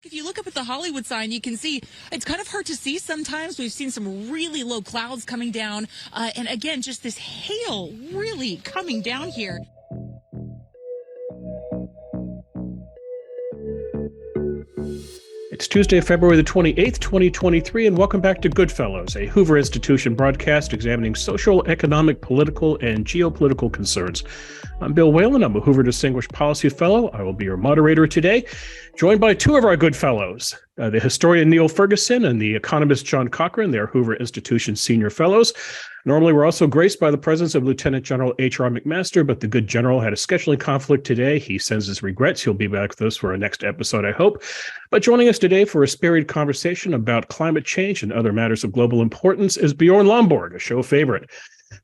If you look up at the Hollywood sign, you can see it's kind of hard to see sometimes. We've seen some really low clouds coming down. And again, just this hail really coming down here. It's Tuesday, February the 28th, 2023, and welcome back to GoodFellows, a Hoover Institution broadcast examining social, economic, political, and geopolitical concerns. I'm Bill Whalen. I'm a Hoover Distinguished Policy Fellow. I will be your moderator today, joined by two of our Goodfellows, the historian Niall Ferguson and the economist John Cochrane. They're Hoover Institution Senior Fellows. Normally, we're also graced by the presence of Lieutenant General H.R. McMaster, but the good general had a scheduling conflict today. He sends his regrets. He'll be back with us for our next episode, I hope. But joining us today for a spirited conversation about climate change and other matters of global importance is Bjorn Lomborg, a show favorite.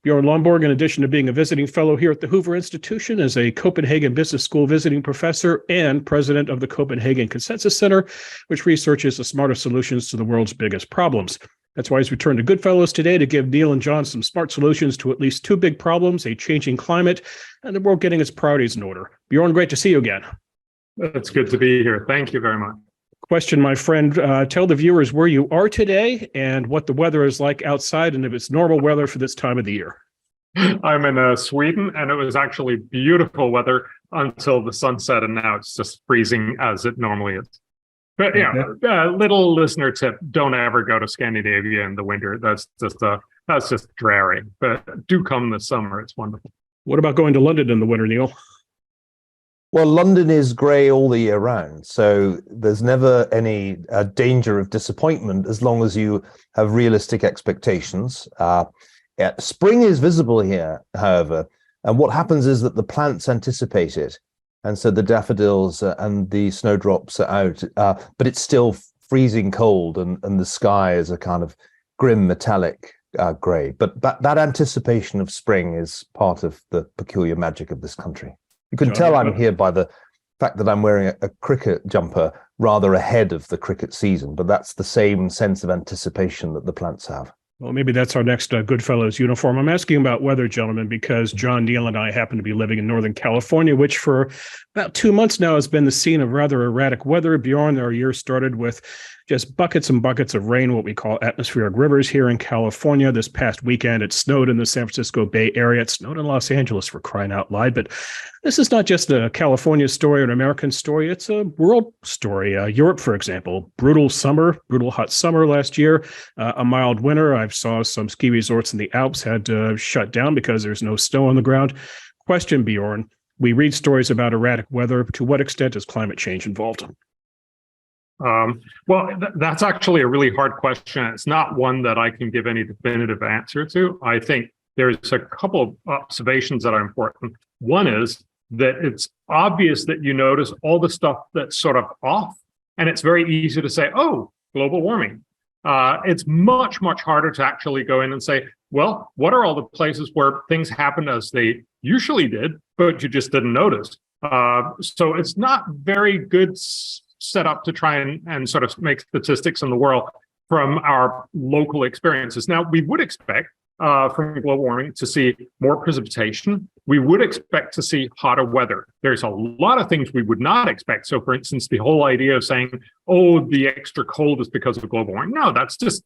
Bjorn Lomborg, in addition to being a visiting fellow here at the Hoover Institution, is a Copenhagen Business School visiting professor and president of the Copenhagen Consensus Center, which researches the smarter solutions to the world's biggest problems. That's why he's returned to GoodFellows today to give Neil and John some smart solutions to at least two big problems, a changing climate and the world getting its priorities in order. Bjorn, great to see you again. It's good to be here. Thank you very much. Question, my friend. Tell the viewers where you are today and what the weather is like outside and if it's normal weather for this time of the year. I'm in Sweden, and it was actually beautiful weather until the sunset, and now it's just freezing as it normally is. But yeah, little listener tip: don't ever go to Scandinavia in the winter. That's just dreary. But do come this summer; it's wonderful. What about going to London in the winter, Neil? Well, London is grey all the year round, so there's never any danger of disappointment as long as you have realistic expectations. Spring is visible here, however, and what happens is that the plants anticipate it. And so the daffodils and the snowdrops are out, but it's still freezing cold, and the sky is a kind of grim metallic grey. But that anticipation of spring is part of the peculiar magic of this country. You can tell I'm here by the fact that I'm wearing a cricket jumper rather ahead of the cricket season, but that's the same sense of anticipation that the plants have. Well, maybe that's our next GoodFellows uniform. I'm asking about weather, gentlemen, because John, Neil, and I happen to be living in Northern California, which for about 2 months now has been the scene of rather erratic weather. Bjorn, our year started with just buckets and buckets of rain, what we call atmospheric rivers here in California. This past weekend, it snowed in the San Francisco Bay Area. It snowed in Los Angeles, for crying out loud. But this is not just a California story or an American story. It's a world story. Europe, for example, brutal hot summer last year, a mild winter. I saw some ski resorts in the Alps had to shut down because there's no snow on the ground. Question, Bjorn, we read stories about erratic weather. To what extent is climate change involved? Well, that's actually a really hard question. It's not one that I can give any definitive answer to. I think there's a couple of observations that are important. One is that it's obvious that you notice all the stuff that's sort of off, and it's very easy to say, oh, global warming. It's much, much harder to actually go in and say, well, what are all the places where things happen as they usually did, but you just didn't notice? So it's not very good set up to try and sort of make statistics in the world from our local experiences. Now, we would expect from global warming to see more precipitation. We would expect to see hotter weather. There's a lot of things we would not expect. So, for instance, the whole idea of saying, oh, the extra cold is because of global warming. No, that's just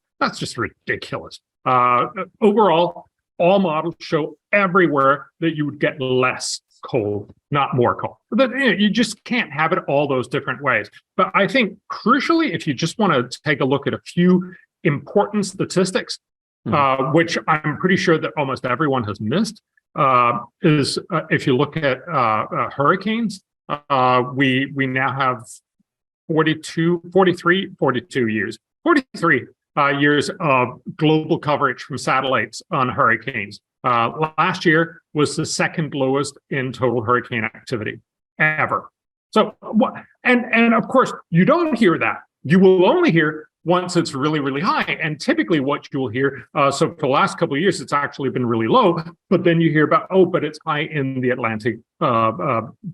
ridiculous. Overall, all models show everywhere that you would get less cold, not more cold. But you just can't have it all those different ways. But I think crucially, if you just want to take a look at a few important statistics, which I'm pretty sure that almost everyone has missed, is if you look at hurricanes, we now have 43 years of global coverage from satellites on hurricanes. Last year was the second lowest in total hurricane activity ever. So, and of course, you don't hear that. You will only hear once it's really, really high. And typically what you'll hear, so for the last couple of years, it's actually been really low, but then you hear about, oh, but it's high in the Atlantic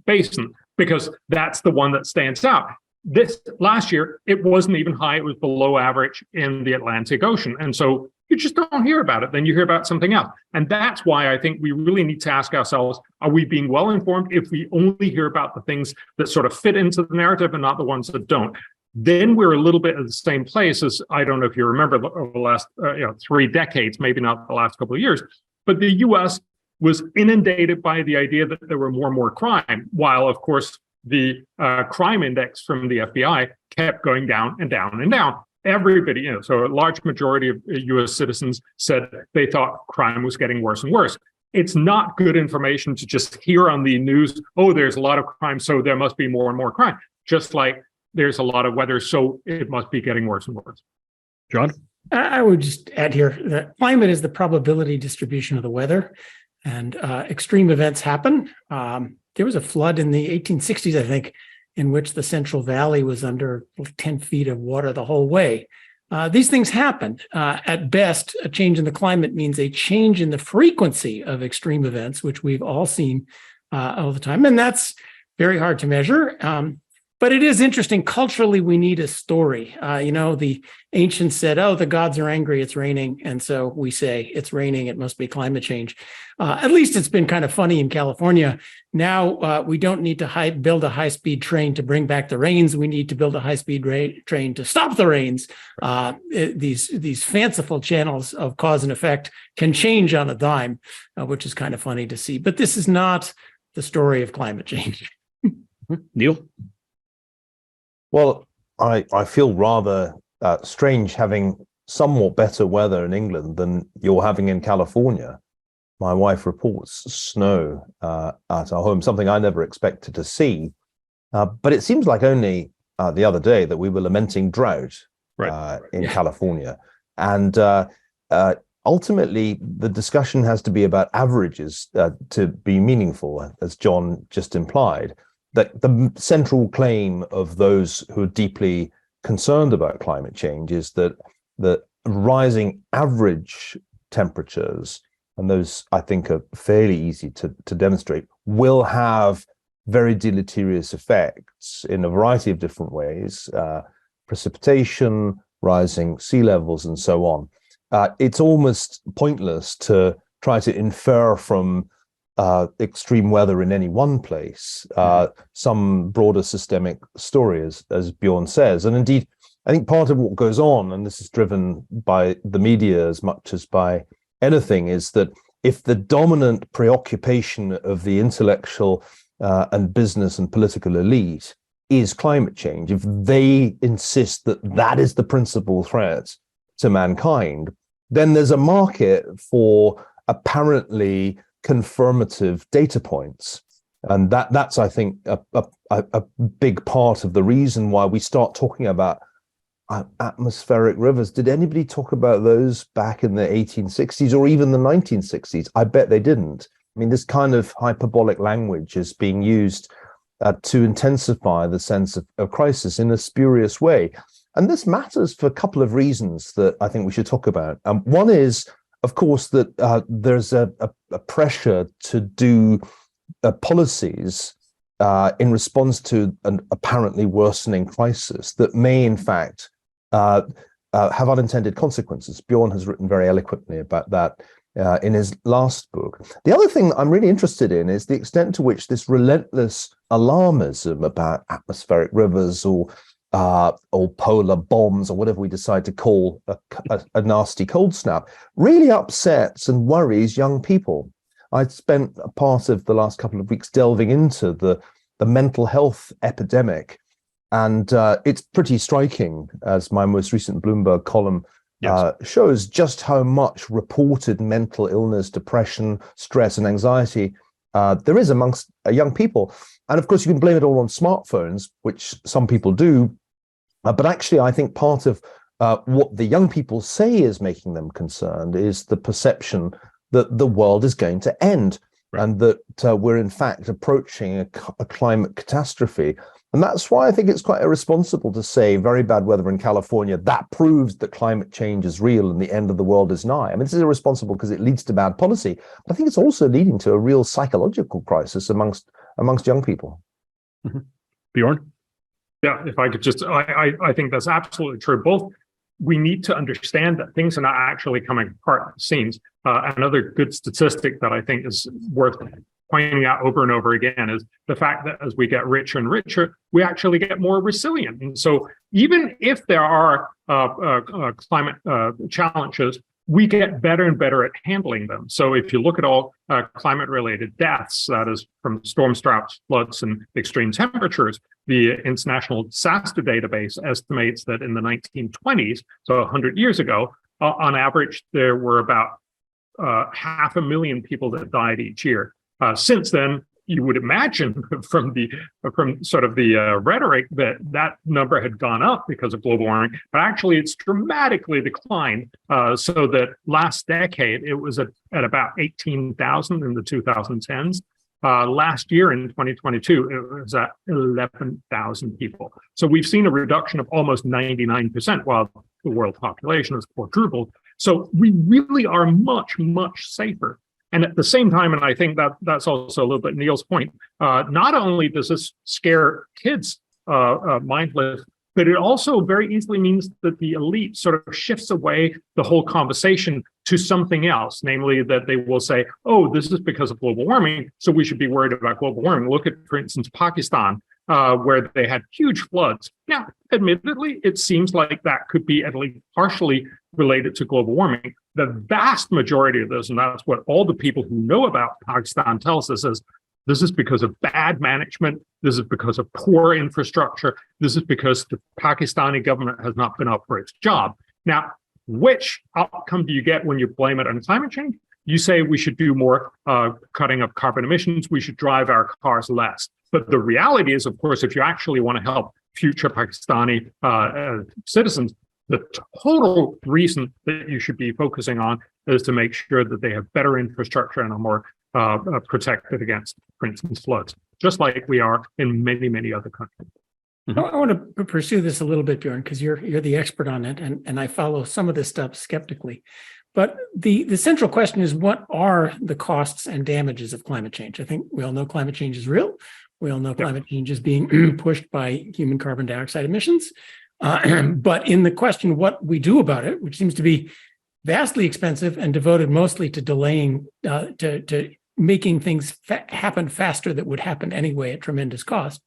basin, because that's the one that stands out. This last year, it wasn't even high. It was below average in the Atlantic Ocean. And so you just don't hear about it. Then you hear about something else. And that's why I think we really need to ask ourselves, are we being well informed if we only hear about the things that sort of fit into the narrative and not the ones that don't? Then we're a little bit at the same place as, I don't know if you remember, over the last 3 decades, maybe not the last couple of years, but the US was inundated by the idea that there were more and more crime, while, of course, the crime index from the FBI kept going down and down and down. Everybody, so a large majority of US citizens said they thought crime was getting worse and worse. It's not good information to just hear on the news, oh, there's a lot of crime, so there must be more and more crime. Just like there's a lot of weather, so it must be getting worse and worse. John? I would just add here that climate is the probability distribution of the weather, and extreme events happen. There was a flood in the 1860s, I think, in which the Central Valley was under 10 feet of water the whole way. These things happen. At best, a change in the climate means a change in the frequency of extreme events, which we've all seen all the time. And that's very hard to measure. But it is interesting. Culturally, we need a story. The ancients said, oh, the gods are angry, it's raining. And so we say, it's raining, it must be climate change. At least it's been kind of funny in California. Now we don't need to build a high-speed train to bring back the rains. We need to build a high-speed train to stop the rains. These fanciful channels of cause and effect can change on a dime, which is kind of funny to see. But this is not the story of climate change. Neil? Well, I feel rather strange having somewhat better weather in England than you're having in California. My wife reports snow at our home, something I never expected to see. But it seems like only the other day that we were lamenting drought in California. And ultimately, the discussion has to be about averages to be meaningful, as John just implied. That the central claim of those who are deeply concerned about climate change is that the rising average temperatures, and those I think are fairly easy to demonstrate, will have very deleterious effects in a variety of different ways, precipitation, rising sea levels, and so on. It's almost pointless to try to infer from extreme weather in any one place, some broader systemic story, as Bjorn says. And indeed, I think part of what goes on, and this is driven by the media as much as by anything, is that if the dominant preoccupation of the intellectual and business and political elite is climate change, if they insist that that is the principal threat to mankind, then there's a market for apparently confirmative data points. And that's I think, a big part of the reason why we start talking about atmospheric rivers. Did anybody talk about those back in the 1860s or even the 1960s? I bet they didn't. I mean, this kind of hyperbolic language is being used to intensify the sense of crisis in a spurious way. And this matters for a couple of reasons that I think we should talk about. One is, of course, that there's a pressure to do policies in response to an apparently worsening crisis that may, in fact, have unintended consequences. Bjorn has written very eloquently about that in his last book. The other thing I'm really interested in is the extent to which this relentless alarmism about atmospheric rivers or polar bombs or whatever we decide to call a nasty cold snap really upsets and worries young people. I spent a part of the last couple of weeks delving into the mental health epidemic, and it's pretty striking, as my most recent Bloomberg column shows, just how much reported mental illness, depression, stress, and anxiety there is amongst young people. And of course, you can blame it all on smartphones, which some people do. But actually, I think part of what the young people say is making them concerned is the perception that the world is going to end, and that we're in fact approaching a climate catastrophe. And that's why I think it's quite irresponsible to say very bad weather in California, that proves that climate change is real and the end of the world is nigh. I mean, this is irresponsible because it leads to bad policy, but I think it's also leading to a real psychological crisis amongst young people. Mm-hmm. Bjorn? Yeah, if I could just, I think that's absolutely true. Both, we need to understand that things are not actually coming apart at the seams. Another good statistic that I think is worth pointing out over and over again is the fact that as we get richer and richer, we actually get more resilient. And so even if there are climate challenges, we get better and better at handling them. So if you look at all climate-related deaths, that is from storms, droughts, floods, and extreme temperatures, the International Disaster Database estimates that in the 1920s, so 100 years ago, on average, there were about 500,000 people that died each year. Since then, you would imagine from sort of the rhetoric that number had gone up because of global warming, but actually it's dramatically declined. So that last decade, it was at about 18,000 in the 2010s. Last year in 2022, it was at 11,000 people. So we've seen a reduction of almost 99%, while the world population has quadrupled. So we really are much, much safer. And at the same time, and I think that's also a little bit Niall's point, not only does this scare kids mindless, but it also very easily means that the elite sort of shifts away the whole conversation to something else, namely that they will say, oh, this is because of global warming, so we should be worried about global warming. Look at, for instance, Pakistan, where they had huge floods. Now, admittedly, it seems like that could be at least partially related to global warming. The vast majority of this, and that's what all the people who know about Pakistan tells us, is this is because of bad management. This is because of poor infrastructure. This is because the Pakistani government has not been up for its job. Now, which outcome do you get when you blame it on climate change? You say we should do more cutting of carbon emissions. We should drive our cars less. But the reality is, of course, if you actually want to help future Pakistani citizens, the total reason that you should be focusing on is to make sure that they have better infrastructure and are more protected against, for instance, floods, just like we are in many, many other countries. I want to pursue this a little bit, Bjorn, because you're the expert on it, and I follow some of this stuff skeptically. But the central question is, what are the costs and damages of climate change? I think we all know climate change is real. We all know climate change is being pushed by human carbon dioxide emissions. But in the question what we do about it, which seems to be vastly expensive and devoted mostly to delaying, to making things happen faster that would happen anyway at tremendous cost,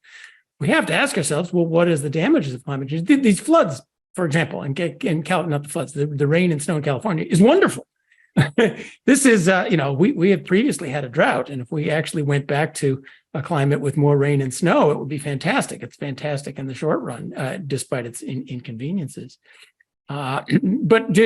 we have to ask ourselves, well, what is the damages of climate change? These floods, for example, not the floods, the rain and snow in California is wonderful. This is, we have previously had a drought, and if we actually went back to a climate with more rain and snow, it would be fantastic. It's fantastic in the short run, despite its inconveniences. But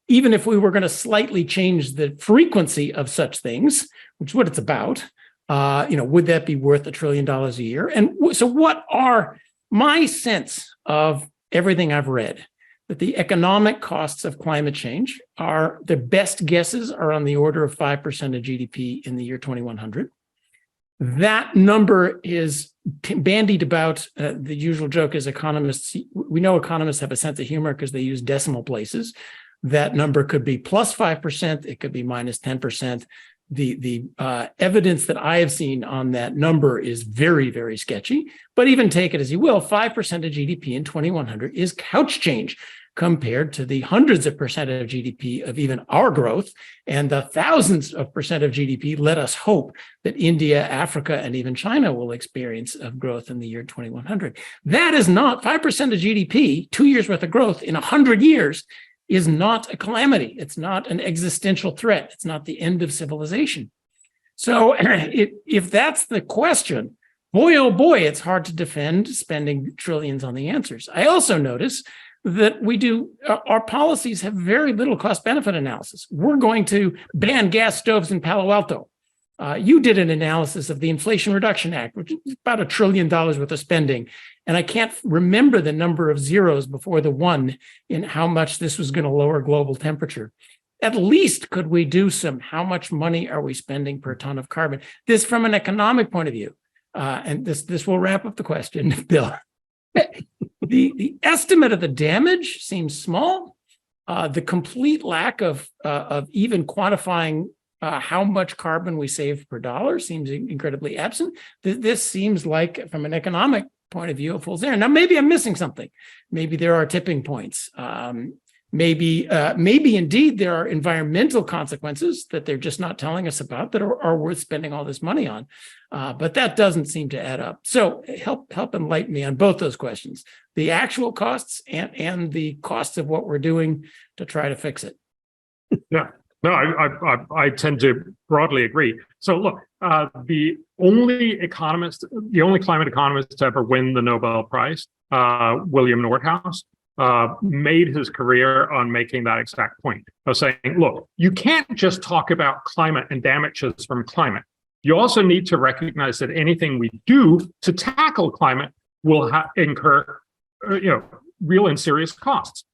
even if we were going to slightly change the frequency of such things, which is what it's about, would that be worth $1 trillion a year? And so what are my sense of everything I've read, that the economic costs of climate change are, the best guesses are on the order of 5% of GDP in the year 2100. That number is bandied about. The usual joke is we know economists have a sense of humor because they use decimal places. That number could be plus 5%. It could be minus 10%. The evidence that I have seen on that number is very, very sketchy. But even take it as you will, 5% of GDP in 2100 is couch change compared to the hundreds of percent of GDP of even our growth, and the thousands of percent of GDP let us hope that India, Africa, and even China will experience of growth in the year 2100. That is not 5% of GDP, 2 years worth of growth in 100 years is not a calamity. It's not an existential threat. It's not the end of civilization. So if that's the question, boy, oh boy, it's hard to defend spending trillions on the answers. I also notice that our policies have very little cost-benefit analysis. We're going to ban gas stoves in Palo Alto. You did an analysis of the Inflation Reduction Act, which is about $1 trillion worth of spending. And I can't remember the number of zeros before the one in how much this was going to lower global temperature. At least could we do how much money are we spending per ton of carbon? This from an economic point of view. And this will wrap up the question, Bill. The estimate of the damage seems small. The complete lack of even quantifying how much carbon we save per dollar seems incredibly absent. This seems like, from an economic point of view, a fool's errand. Now, maybe I'm missing something. Maybe there are tipping points. Maybe indeed there are environmental consequences that they're just not telling us about that are worth spending all this money on. But that doesn't seem to add up. So help enlighten me on both those questions, the actual costs and the costs of what we're doing to try to fix it. Yeah, no, I tend to broadly agree. So look, the only climate economist to ever win the Nobel Prize, William Nordhaus, made his career on making that exact point of saying, look, you can't just talk about climate and damages from climate. You also need to recognize that anything we do to tackle climate will incur, real and serious costs.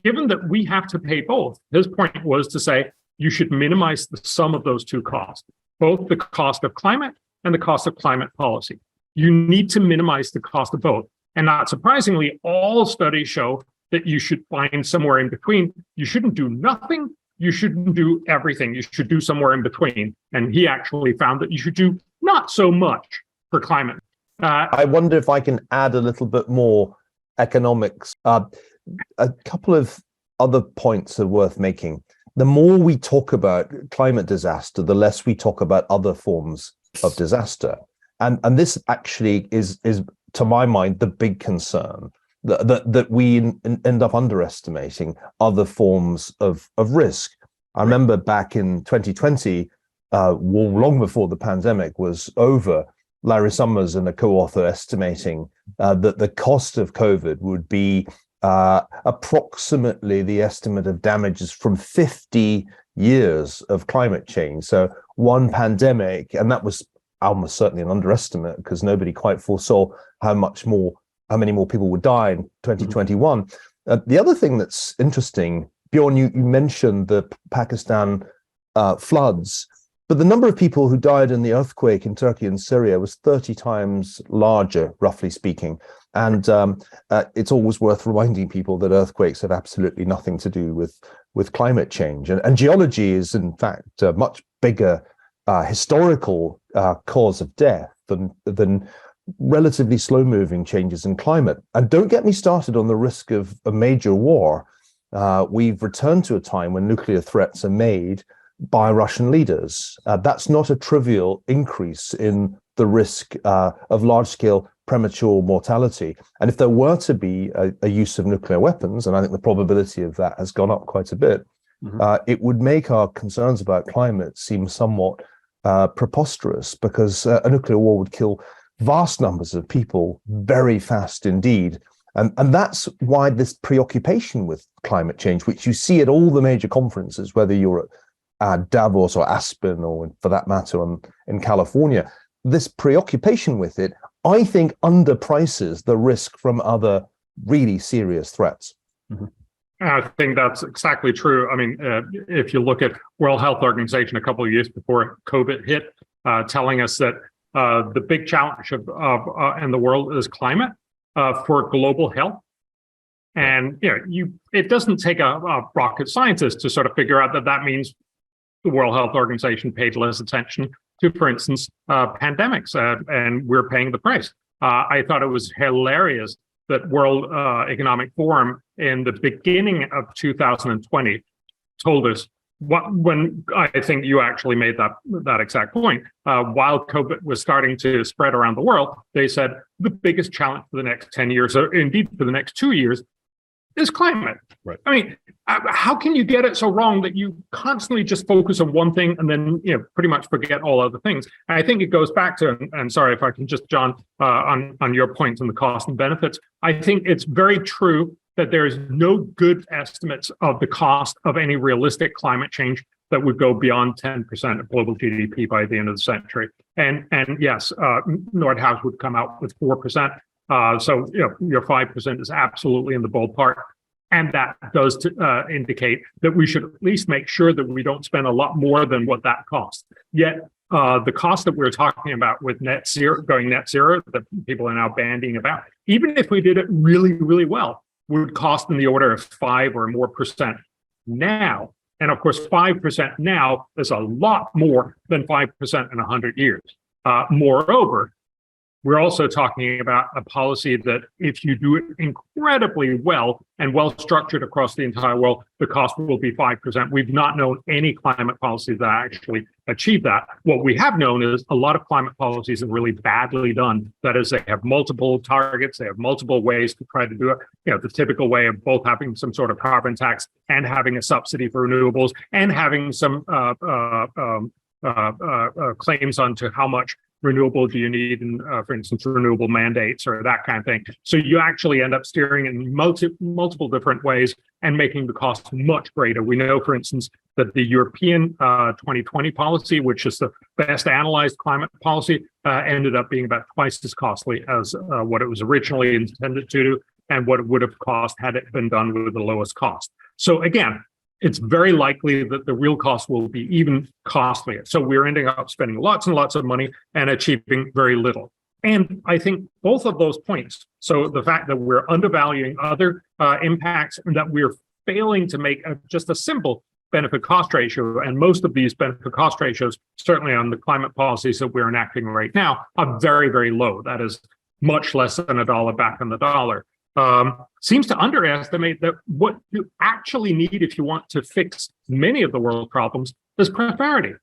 Given that we have to pay both, his point was to say you should minimize the sum of those two costs, both the cost of climate and the cost of climate policy. You need to minimize the cost of both. And not surprisingly, all studies show that you should find somewhere in between. You shouldn't do nothing. You shouldn't do everything. You should do somewhere in between. And he actually found that you should do not so much for climate. I wonder if I can add a little bit more economics. A couple of other points are worth making. The more we talk about climate disaster, the less we talk about other forms of disaster. And this actually is to my mind, the big concern that we end up underestimating other forms of risk. I remember back in 2020, long before the pandemic was over, Larry Summers and a co-author estimating that the cost of COVID would be approximately the estimate of damages from 50 years of climate change. So one pandemic, and that was almost certainly an underestimate because nobody quite foresaw how many more people would die in 2021. The other thing that's interesting, Bjorn, you mentioned the Pakistan floods, but the number of people who died in the earthquake in Turkey and Syria was 30 times larger, roughly speaking. And it's always worth reminding people that earthquakes have absolutely nothing to do with climate change. And geology is, in fact, a much bigger historical cause of death than relatively slow-moving changes in climate. And don't get me started on the risk of a major war. We've returned to a time when nuclear threats are made by Russian leaders. That's not a trivial increase in the risk of large-scale premature mortality. And if there were to be a use of nuclear weapons, and I think the probability of that has gone up quite a bit, it would make our concerns about climate seem somewhat preposterous, because a nuclear war would kill vast numbers of people very fast indeed. And that's why this preoccupation with climate change, which you see at all the major conferences, whether you're at Davos or Aspen, or for that matter in California, this preoccupation with it, I think, underprices the risk from other really serious threats. I think that's exactly true. I mean, if you look at World Health Organization a couple of years before COVID hit, telling us that the big challenge in the world is climate for global health. And it doesn't take a rocket scientist to sort of figure out that means the World Health Organization paid less attention to, for instance, pandemics, and we're paying the price. I thought it was hilarious that World Economic Forum in the beginning of 2020 told us, when I think you actually made that exact point, while COVID was starting to spread around the world, they said the biggest challenge for the next 10 years, or indeed for the next 2 years, is climate. Right. I mean, how can you get it so wrong that you constantly just focus on one thing and then pretty much forget all other things? And I think it goes back to, and sorry if I can just, John, on your points on the cost and benefits. I think it's very true that there is no good estimates of the cost of any realistic climate change that would go beyond 10% of global GDP by the end of the century. And yes, Nordhaus would come out with 4%. So your 5% is absolutely in the ballpark. And that does indicate that we should at least make sure that we don't spend a lot more than what that costs. Yet the cost that we're talking about with going net zero, that people are now bandying about, even if we did it really, really well, would cost in the order of 5 or more percent now. And of course, 5% now is a lot more than 5% in 100 years. Moreover, we're also talking about a policy that if you do it incredibly well and well structured across the entire world, the cost will be 5%. We've not known any climate policies that actually achieve that. What we have known is a lot of climate policies are really badly done. That is, they have multiple targets, they have multiple ways to try to do it. The typical way of both having some sort of carbon tax and having a subsidy for renewables and having some claims onto how much renewable do you need, and for instance, renewable mandates or that kind of thing. So you actually end up steering in multiple different ways and making the cost much greater. We know, for instance, that the European 2020 policy, which is the best analyzed climate policy, ended up being about twice as costly as what it was originally intended to do and what it would have cost had it been done with the lowest cost. So again, it's very likely that the real cost will be even costlier. So we're ending up spending lots and lots of money and achieving very little. And I think both of those points, so the fact that we're undervaluing other impacts and that we're failing to make just a simple benefit cost ratio, and most of these benefit cost ratios, certainly on the climate policies that we're enacting right now, are very, very low. That is much less than $1 back on the dollar. Seems to underestimate that what you actually need if you want to fix many of the world problems is prosperity.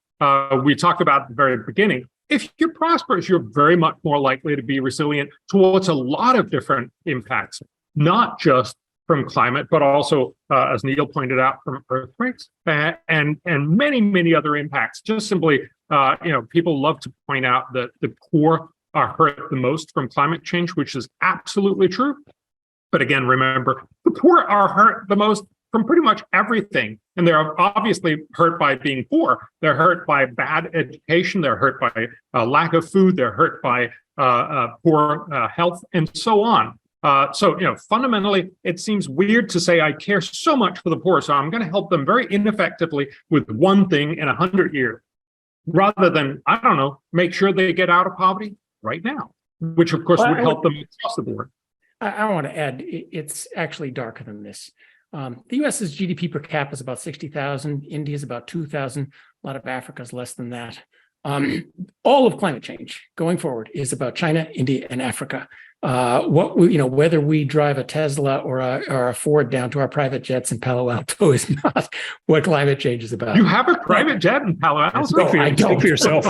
We talked about at the very beginning. If you're prosperous, you're very much more likely to be resilient towards a lot of different impacts, not just from climate, but also, as Neil pointed out, from earthquakes and many, many other impacts. Just simply, people love to point out that the poor are hurt the most from climate change, which is absolutely true. But again, remember, the poor are hurt the most from pretty much everything. And they're obviously hurt by being poor. They're hurt by bad education. They're hurt by lack of food. They're hurt by poor health and so on. So fundamentally, it seems weird to say I care so much for the poor, so I'm going to help them very ineffectively with one thing in 100 years, rather than, I don't know, make sure they get out of poverty right now, which of course would help them across the board. I want to add, it's actually darker than this. The U.S.'s GDP per capita is about 60,000. India's about 2,000. A lot of Africa's less than that. All of climate change going forward is about China, India, and Africa. Whether we drive a Tesla or a Ford down to our private jets in Palo Alto is not what climate change is about. You have a private jet in Palo Alto? No, I don't. Speak for yourself.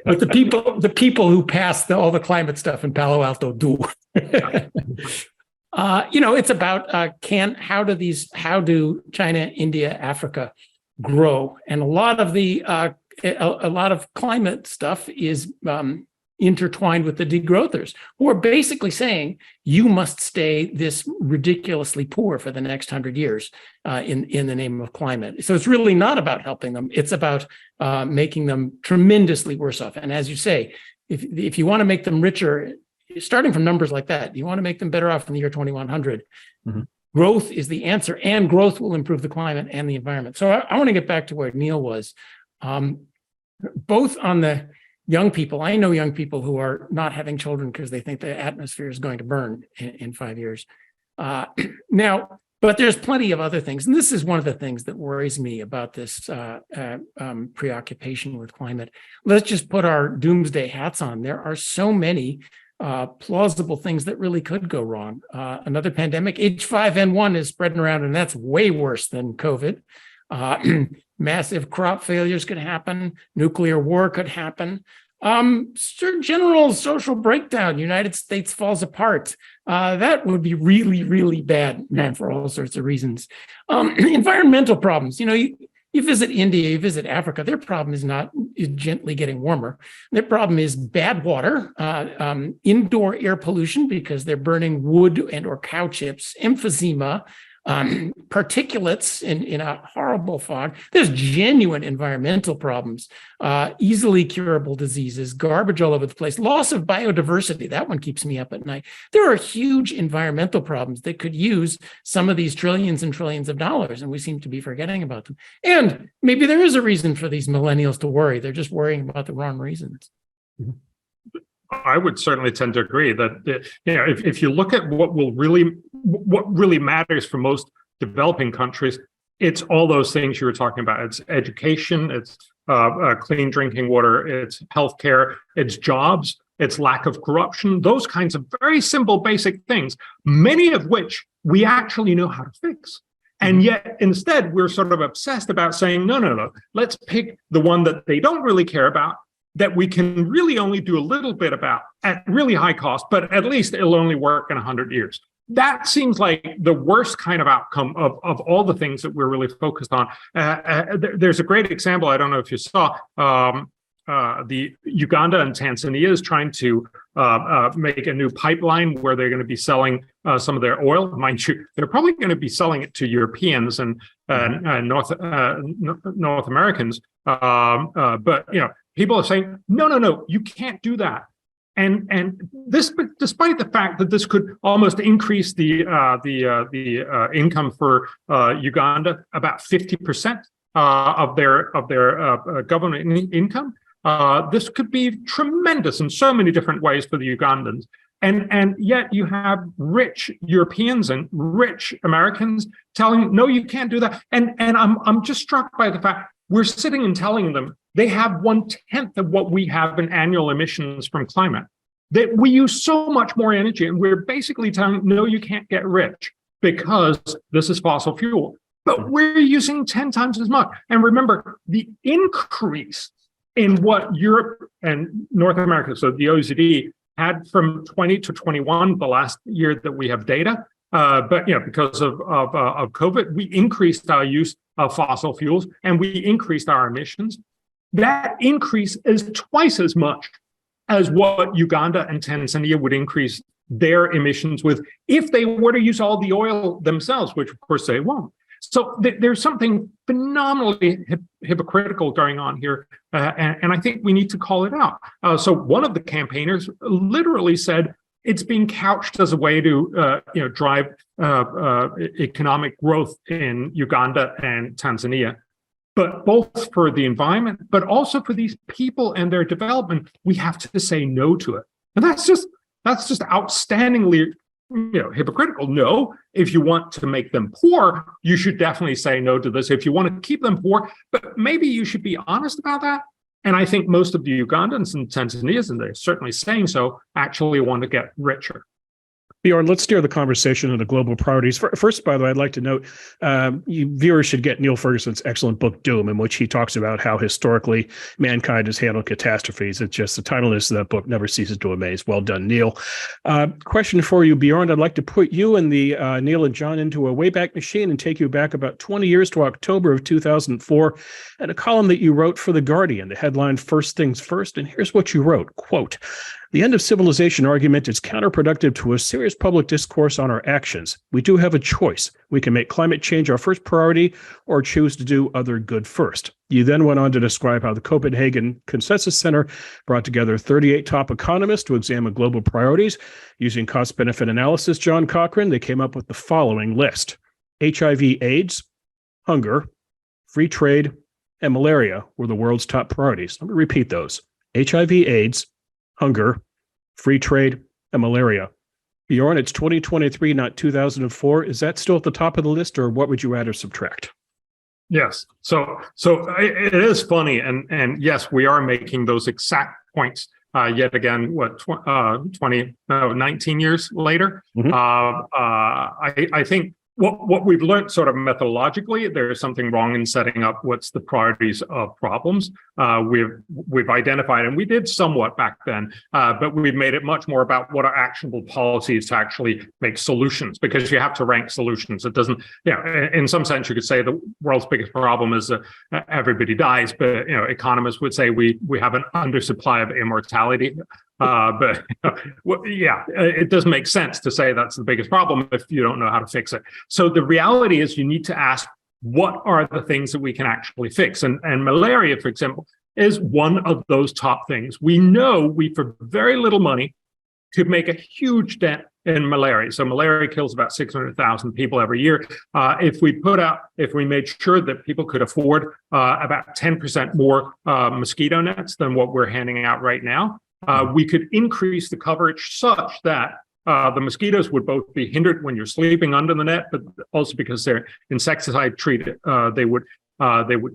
But the people who pass all the climate stuff in Palo Alto do. It's about how do China, India, Africa grow, and a lot of climate stuff is intertwined with the degrowthers, who are basically saying you must stay this ridiculously poor for the next 100 years in the name of climate. So it's really not about helping them; it's about making them tremendously worse off. And as you say, if you want to make them richer, starting from numbers like that, you want to make them better off in the year 2100. Mm-hmm. Growth is the answer, and growth will improve the climate and the environment. So I want to get back to where Neil was, both on the young people. I know young people who are not having children because they think the atmosphere is going to burn in 5 years. Now, but there's plenty of other things. And this is one of the things that worries me about this preoccupation with climate. Let's just put our doomsday hats on. There are so many plausible things that really could go wrong. Another pandemic, H5N1 is spreading around, and that's way worse than COVID. Massive crop failures could happen. Nuclear war could happen. General social breakdown. United States falls apart. That would be really, really bad, for all sorts of reasons. Environmental problems. You visit India, you visit Africa, their problem is gently getting warmer. Their problem is bad water, indoor air pollution because they're burning wood and or cow chips, emphysema, particulates in a horrible fog. There's genuine environmental problems, easily curable diseases, garbage all over the place, loss of biodiversity. That one keeps me up at night. There are huge environmental problems that could use some of these trillions and trillions of dollars, and we seem to be forgetting about them. And maybe there is a reason for these millennials to worry. They're just worrying about the wrong reasons. I would certainly tend to agree that if you look at what really matters for most developing countries, it's all those things you were talking about. It's education, it's clean drinking water, it's healthcare, it's jobs, its lack of corruption, those kinds of very simple, basic things, many of which we actually know how to fix. And yet, instead, we're sort of obsessed about saying, no, let's pick the one that they don't really care about, that we can really only do a little bit about at really high cost, but at least it'll only work in 100 years. That seems like the worst kind of outcome of all the things that we're really focused on. There's a great example, I don't know if you saw, the Uganda and Tanzania is trying to make a new pipeline where they're going to be selling some of their oil. Mind you, they're probably going to be selling it to Europeans and North Americans. But people are saying, no, you can't do that. And this, despite the fact that this could almost increase the income for Uganda about 50% of their government income. This could be tremendous in so many different ways for the Ugandans. And yet you have rich Europeans and rich Americans telling, no, you can't do that. And I'm just struck by the fact we're sitting and telling them they have 1/10 of what we have in annual emissions from climate. That we use so much more energy, and we're basically telling, no, you can't get rich because this is fossil fuel. But we're using 10 times as much. And remember, the increase in what Europe and North America, so the OECD, had from 20 to 21, the last year that we have data. But because of COVID, we increased our use of fossil fuels and we increased our emissions. That increase is twice as much as what Uganda and Tanzania would increase their emissions with if they were to use all the oil themselves, which of course they won't. So there's something phenomenally hypocritical going on here, and I think we need to call it out. So one of the campaigners literally said it's being couched as a way to drive economic growth in Uganda and Tanzania. But both for the environment, but also for these people and their development, we have to say no to it. And that's just outstandingly hypocritical. No, if you want to make them poor, you should definitely say no to this. If you want to keep them poor, but maybe you should be honest about that. And I think most of the Ugandans and Tanzanians, and they're certainly saying so, actually want to get richer. Bjorn, let's steer the conversation into global priorities. First, by the way, I'd like to note viewers should get Niall Ferguson's excellent book, Doom, in which he talks about how historically mankind has handled catastrophes. It's just the title of that book never ceases to amaze. Well done, Niall. Question for you, Bjorn. I'd like to put you and Niall and John into a Wayback Machine and take you back about 20 years to October of 2004 and a column that you wrote for The Guardian. The headline, First Things First, and here's what you wrote, quote, "The end of civilization argument is counterproductive to a serious public discourse on our actions. We do have a choice. We can make climate change our first priority or choose to do other good first." You then went on to describe how the Copenhagen Consensus Center brought together 38 top economists to examine global priorities. Using cost-benefit analysis, John Cochrane, they came up with the following list. HIV/AIDS, hunger, free trade, and malaria were the world's top priorities. Let me repeat those. HIV/AIDS, hunger, free trade, and malaria. Bjorn, it's 2023, not 2004. Is that still at the top of the list, or what would you add or subtract? Yes. So it is funny, and yes, we are making those exact points yet again. 19 years later. Mm-hmm. I think what we've learned sort of methodologically, there is something wrong in setting up what's the priorities of problems. We've identified, and we did somewhat back then, but we've made it much more about what are actionable policies to actually make solutions, because you have to rank solutions. It doesn't, in some sense, you could say the world's biggest problem is everybody dies, but economists would say we have an undersupply of immortality. But it doesn't make sense to say that's the biggest problem if you don't know how to fix it. So the reality is you need to ask, what are the things that we can actually fix? And malaria, for example, is one of those top things. We know we, for very little money, could make a huge dent in malaria. So malaria kills about 600,000 people every year. If we made sure that people could afford about 10% more mosquito nets than what we're handing out right now, we could increase the coverage such that the mosquitoes would both be hindered when you're sleeping under the net, but also because they're insecticide treated, they would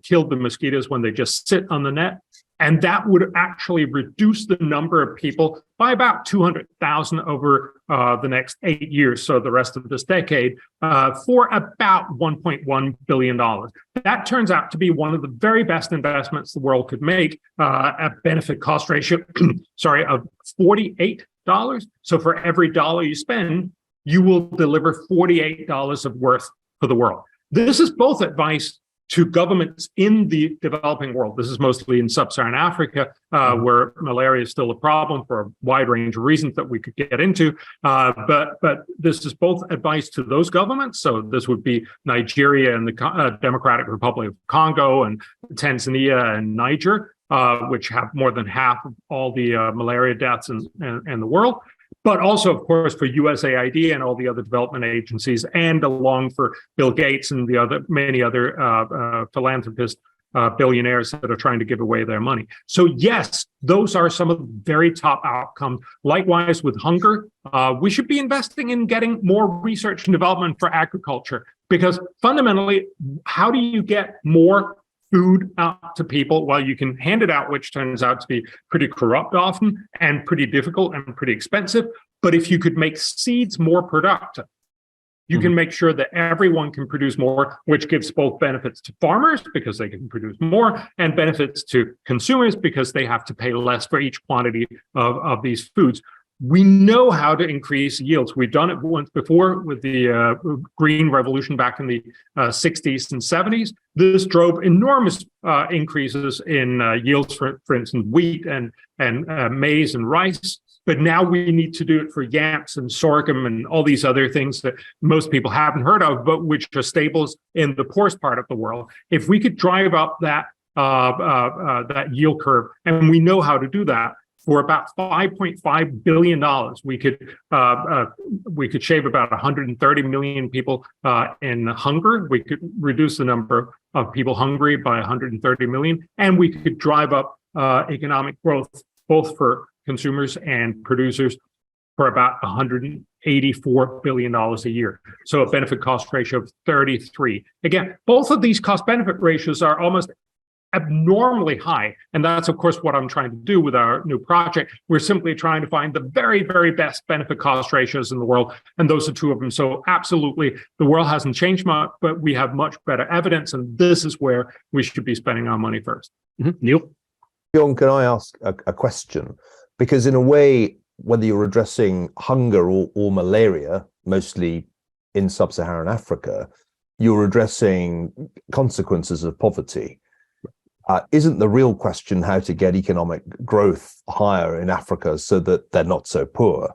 kill the mosquitoes when they just sit on the net. And that would actually reduce the number of people by about 200,000 over the next 8 years, so the rest of this decade, for about $1.1 billion. That turns out to be one of the very best investments the world could make, at benefit cost ratio, of $48. So for every dollar you spend, you will deliver $48 of worth for the world. This is both advice to governments in the developing world. This is mostly in sub-Saharan Africa, where malaria is still a problem for a wide range of reasons that we could get into. But this is both advice to those governments. So this would be Nigeria and the Democratic Republic of Congo and Tanzania and Niger, which have more than half of all the malaria deaths in the world. But also, of course, for USAID and all the other development agencies, and along for Bill Gates and the many other philanthropists, billionaires that are trying to give away their money. So yes, those are some of the very top outcomes. Likewise, with hunger, we should be investing in getting more research and development for agriculture, because fundamentally, how do you get more food out to people? Well, you can hand it out, which turns out to be pretty corrupt often and pretty difficult and pretty expensive. But if you could make seeds more productive, you can make sure that everyone can produce more, which gives both benefits to farmers because they can produce more, and benefits to consumers because they have to pay less for each quantity of these foods. We know how to increase yields. We've done it once before with the Green Revolution back in the 60s and 70s. This drove enormous increases in yields for instance, wheat and maize and rice. But now we need to do it for yams and sorghum and all these other things that most people haven't heard of, but which are staples in the poorest part of the world. If we could drive up that yield curve, and we know how to do that, for about $5.5 billion, we could shave about 130 million people in hunger. We could reduce the number of people hungry by 130 million, and we could drive up economic growth, both for consumers and producers, for about $184 billion a year. So a benefit cost ratio of 33. Again, both of these cost benefit ratios are almost abnormally high. And that's, of course, what I'm trying to do with our new project. We're simply trying to find the very, very best benefit cost ratios in the world. And those are two of them. So absolutely, the world hasn't changed much, but we have much better evidence. And this is where we should be spending our money first. Neil? Bjorn, can I ask a question? Because in a way, whether you're addressing hunger or malaria, mostly in sub-Saharan Africa, you're addressing consequences of poverty. Isn't the real question how to get economic growth higher in Africa so that they're not so poor?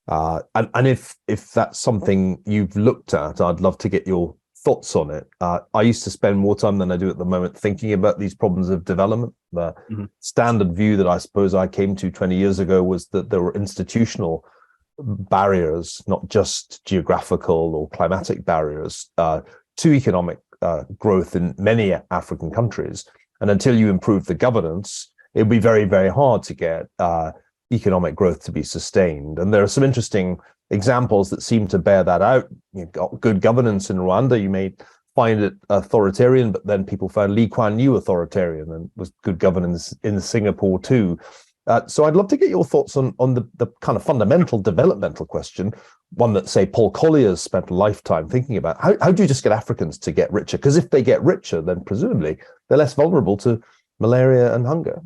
And if that's something you've looked at, I'd love to get your thoughts on it. I used to spend more time than I do at the moment thinking about these problems of development. The standard view that I suppose I came to 20 years ago was that there were institutional barriers, not just geographical or climatic barriers, to economic growth in many African countries. And until you improve the governance, it'd be very, very hard to get economic growth to be sustained. And there are some interesting examples that seem to bear that out. You've got good governance in Rwanda. You may find it authoritarian, but then people found Lee Kuan Yew authoritarian, and was good governance in Singapore too. So I'd love to get your thoughts on the kind of fundamental developmental question, one that, say, Paul Collier's spent a lifetime thinking about. How do you just get Africans to get richer? Because if they get richer, then presumably they're less vulnerable to malaria and hunger.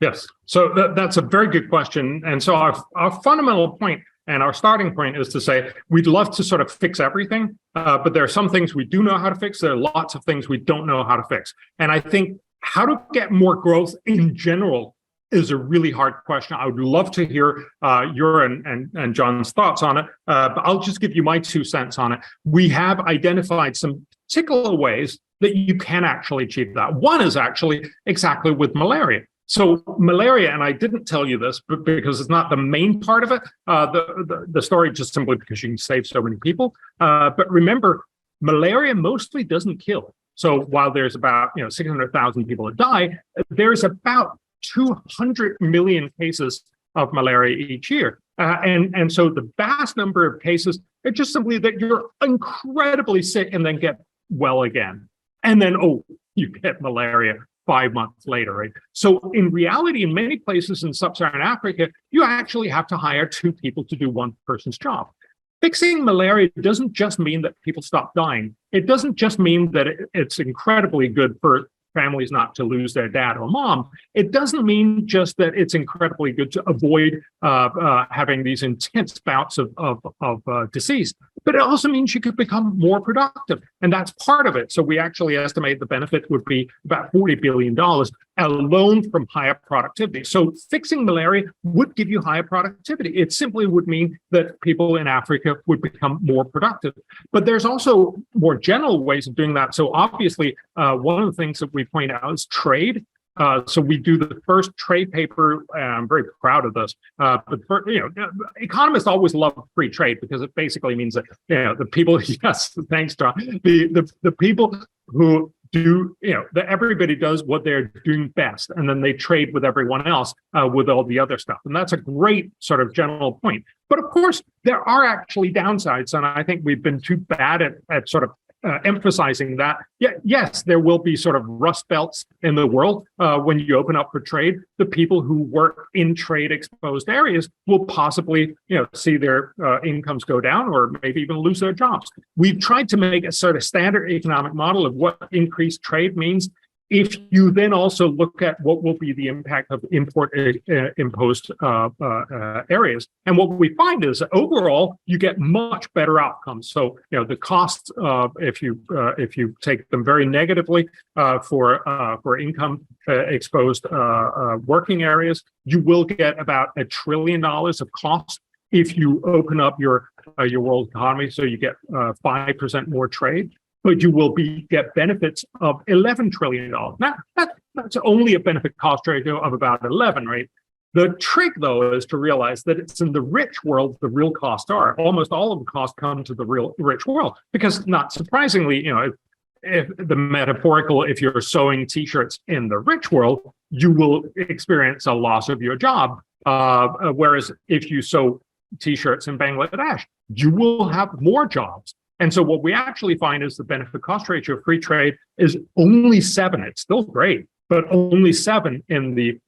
Yes, so that's a very good question. And so our fundamental point and our starting point is to say we'd love to sort of fix everything, but there are some things we do know how to fix. There are lots of things we don't know how to fix. And I think how to get more growth in general is a really hard question. I would love to hear your and John's thoughts on it, but I'll just give you my 2 cents on it. We have identified some particular ways that you can actually achieve that. One is actually exactly with malaria. So malaria, and I didn't tell you this, but because it's not the main part of it, the story, just simply because you can save so many people. But remember, malaria mostly doesn't kill. So while there's about 600,000 people that die, there's about 200 million cases of malaria each year. And so the vast number of cases are just simply that you're incredibly sick and then get well again. And then, you get malaria 5 months later, right? So in reality, in many places in sub-Saharan Africa, you actually have to hire 2 people to do one person's job. Fixing malaria doesn't just mean that people stop dying. It doesn't just mean that it's incredibly good for families not to lose their dad or mom. It doesn't mean just that it's incredibly good to avoid having these intense bouts of disease, but it also means you could become more productive. And that's part of it. So we actually estimate the benefit would be about $40 billion alone from higher productivity. So fixing malaria would give you higher productivity. It simply would mean that people in Africa would become more productive. But there's also more general ways of doing that. So obviously, one of the things that we point out is trade. So we do the first trade paper, and I'm very proud of this. But economists always love free trade because it basically means that the people. Yes, thanks, John. The people who do that everybody does what they're doing best, and then they trade with everyone else with all the other stuff, and that's a great sort of general point. But of course, there are actually downsides, and I think we've been too bad at sort of emphasizing that. Yes, there will be sort of rust belts in the world when you open up for trade. The people who work in trade exposed areas will possibly, see their incomes go down or maybe even lose their jobs. We've tried to make a sort of standard economic model of what increased trade means. If you then also look at what will be the impact of import imposed areas, and what we find is that overall you get much better outcomes. So the costs, if you take them very negatively for income exposed working areas, you will get about $1 trillion of cost if you open up your world economy. So you get 5% more trade. But you will get benefits of $11 trillion. Now, that's only a benefit cost ratio of about 11, right? The trick, though, is to realize that it's in the rich world the real costs are. Almost all of the costs come to the real rich world because, not surprisingly, if you're sewing T-shirts in the rich world, you will experience a loss of your job. Whereas if you sew T-shirts in Bangladesh, you will have more jobs. And so what we actually find is the benefit cost ratio of free trade is only 7. It's still great, but only 7 in the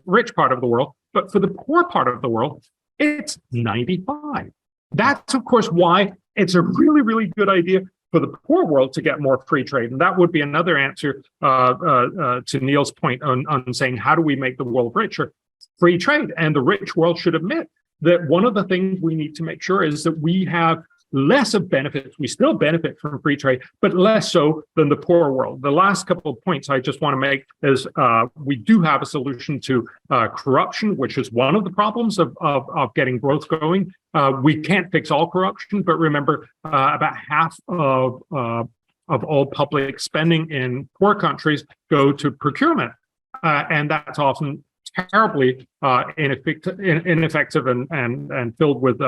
rich part of the world. But for the poor part of the world, it's 95. That's, of course, why it's a really, really good idea for the poor world to get more free trade. And that would be another answer to Niall's point on saying, how do we make the world richer? Free trade. And the rich world should admit that one of the things we need to make sure is that we have less of benefits. We still benefit from free trade, but less so than the poor world. The last couple of points I just want to make is we do have a solution to corruption, which is one of the problems of getting growth going. We can't fix all corruption, but remember, about half of all public spending in poor countries go to procurement, and that's often terribly ineffective and filled with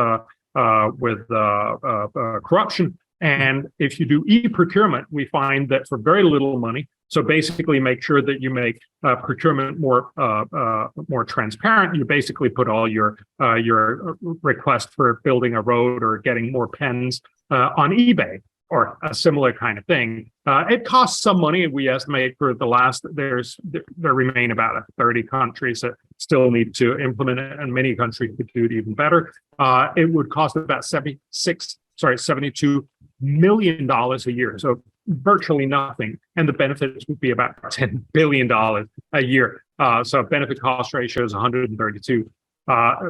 corruption. And if you do e-procurement, we find that for very little money, so basically make sure that you make procurement more transparent. You basically put all your request for building a road or getting more pens on eBay or a similar kind of thing. It costs some money. We estimate for the last, there remain about 30 countries that still need to implement it, and many countries could do it even better. It would cost about $72 million a year. So virtually nothing. And the benefits would be about $10 billion a year. So benefit cost ratio is 132.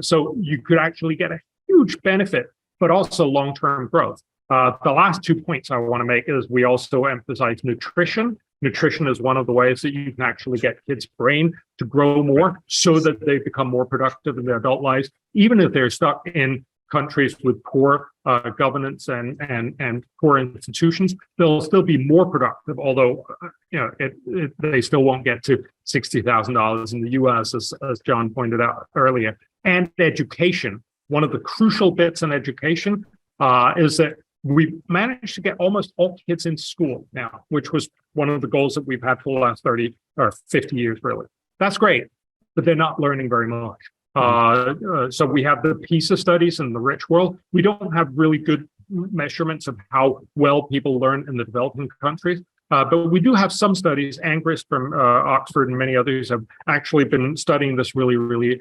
So you could actually get a huge benefit, but also long-term growth. The last 2 points I want to make is we also emphasize nutrition. Nutrition is one of the ways that you can actually get kids' brain to grow more so that they become more productive in their adult lives, even if they're stuck in countries with poor governance and poor institutions. They'll still be more productive, although they still won't get to $60,000 in the U.S., as John pointed out earlier. And education. One of the crucial bits in education is that we've managed to get almost all kids in school now, which was one of the goals that we've had for the last 30 or 50 years, really. That's great, but they're not learning very much. So we have the PISA studies in the rich world. We don't have really good measurements of how well people learn in the developing countries. But we do have some studies. Angrist from Oxford and many others have actually been studying this really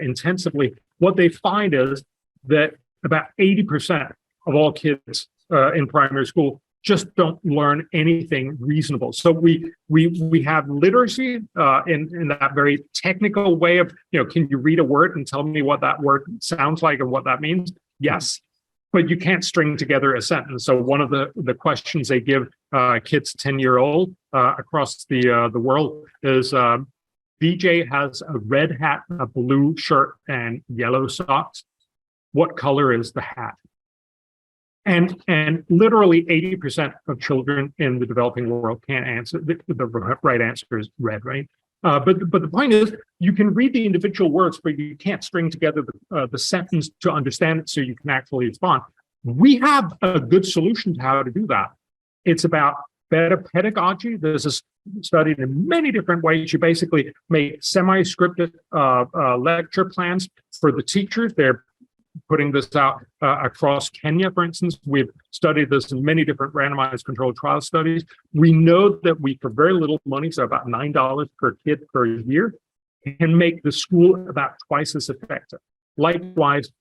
intensively. What they find is that about 80% of all kids in primary school just don't learn anything reasonable. So we have literacy in that very technical way of, can you read a word and tell me what that word sounds like and what that means? Yes. But you can't string together a sentence. So one of the questions they give kids 10-year-old across the world is, BJ has a red hat, a blue shirt, and yellow socks. What color is the hat? And literally 80% of children in the developing world can't answer. The right answer is red, right? But the point is, you can read the individual words, but you can't string together the sentence to understand it so you can actually respond. We have a good solution to how to do that. It's about better pedagogy. This is studied in many different ways. You basically make semi-scripted lecture plans for the teachers. They're putting this out across Kenya, for instance. We've studied this in many different randomized controlled trial studies. We know that we, for very little money, so about $9 per kid per year, can make the school about twice as effective. Likewise,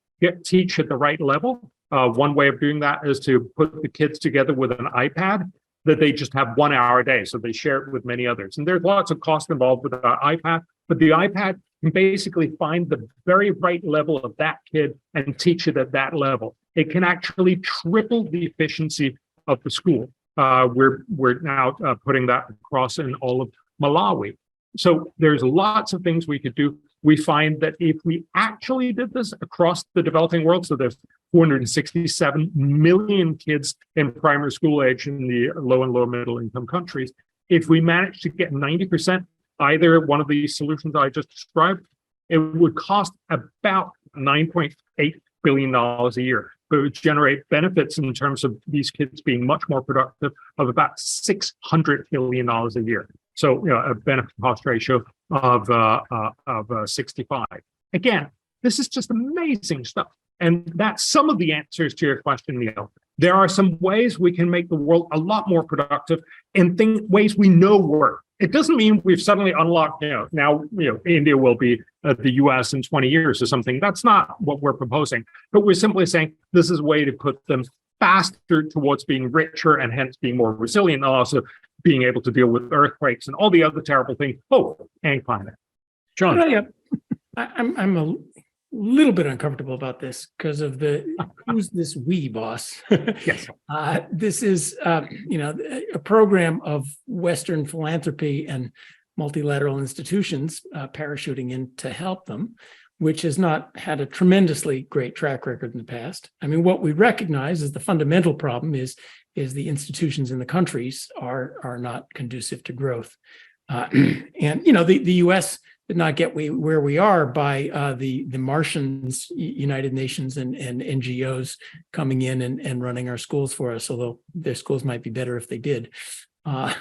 teach at the right level. One way of doing that is to put the kids together with an iPad that they just have 1 hour a day, so they share it with many others. And there's lots of cost involved with the iPad, but the iPad can basically find the very right level of that kid and teach it at that level. It can actually triple the efficiency of the school. We're now putting that across in all of Malawi. So there's lots of things we could do. We find that if we actually did this across the developing world, so there's 467 million kids in primary school age in the low and low middle income countries, if we managed to get 90% either one of these solutions I just described, it would cost about $9.8 billion a year, but it would generate benefits in terms of these kids being much more productive of about $600 billion a year. So, a benefit cost ratio of 65. Again, this is just amazing stuff. And that's some of the answers to your question, Neil. There are some ways we can make the world a lot more productive in ways we know work. It doesn't mean we've suddenly unlocked, now, India will be the US in 20 years or something. That's not what we're proposing. But we're simply saying this is a way to put them faster towards being richer and hence being more resilient, and also being able to deal with earthquakes and all the other terrible things. And climate. John. I'm a little bit uncomfortable about this because of who's this we, boss? Yes. This is, a program of Western philanthropy and multilateral institutions parachuting in to help them, which has not had a tremendously great track record in the past. I mean, what we recognize is the fundamental problem is the institutions in the countries are not conducive to growth. And, the U.S. did not get where we are by the Martians, United Nations and NGOs coming in and running our schools for us, although their schools might be better if they did. So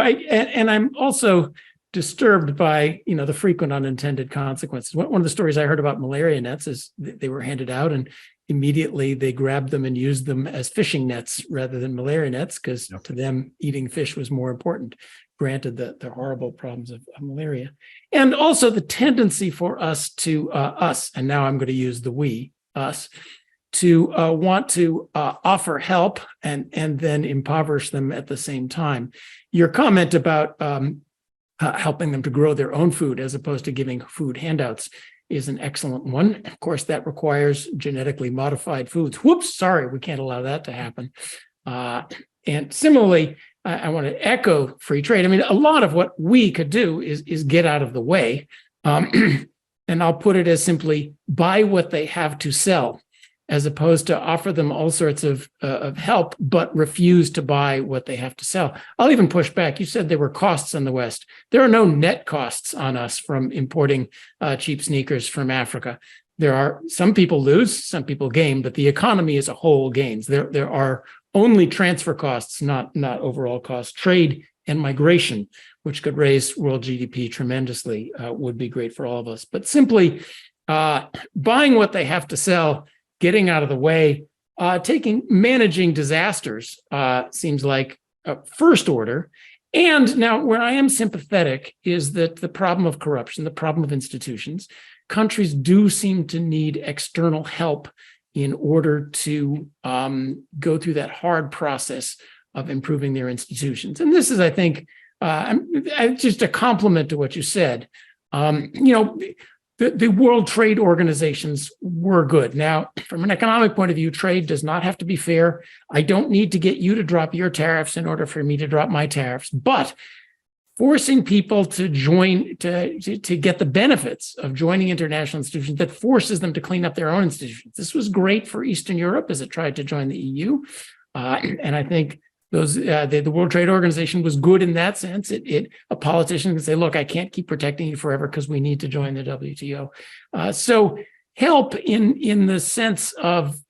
I'm also disturbed by, the frequent unintended consequences. One of the stories I heard about malaria nets is they were handed out and immediately they grabbed them and used them as fishing nets rather than malaria nets, because to them, eating fish was more important, granted the horrible problems of malaria. And also the tendency for us to, and now I'm going to use the we, us, to want to offer help and then impoverish them at the same time. Your comment about helping them to grow their own food as opposed to giving food handouts is an excellent one. Of course, that requires genetically modified foods. Whoops, sorry, we can't allow that to happen. And similarly, I want to echo free trade. I mean, a lot of what we could do is get out of the way. And I'll put it as simply, buy what they have to sell, as opposed to offer them all sorts of help, but refuse to buy what they have to sell. I'll even push back. You said there were costs in the West. There are no net costs on us from importing cheap sneakers from Africa. There are some people lose, some people gain, but the economy as a whole gains. There are only transfer costs, not overall costs. Trade and migration, which could raise world GDP tremendously, would be great for all of us. But simply buying what they have to sell, getting out of the way, managing disasters seems like first order. And now where I am sympathetic is that the problem of corruption, the problem of institutions, countries do seem to need external help in order to go through that hard process of improving their institutions. And this is, I think, just a compliment to what you said. The World Trade Organizations were good. Now, from an economic point of view, trade does not have to be fair. I don't need to get you to drop your tariffs in order for me to drop my tariffs. But forcing people to join, to get the benefits of joining international institutions that forces them to clean up their own institutions. This was great for Eastern Europe as it tried to join the EU. And I think the World Trade Organization was good in that sense. A politician can say, look, I can't keep protecting you forever because we need to join the WTO. So help in the sense of,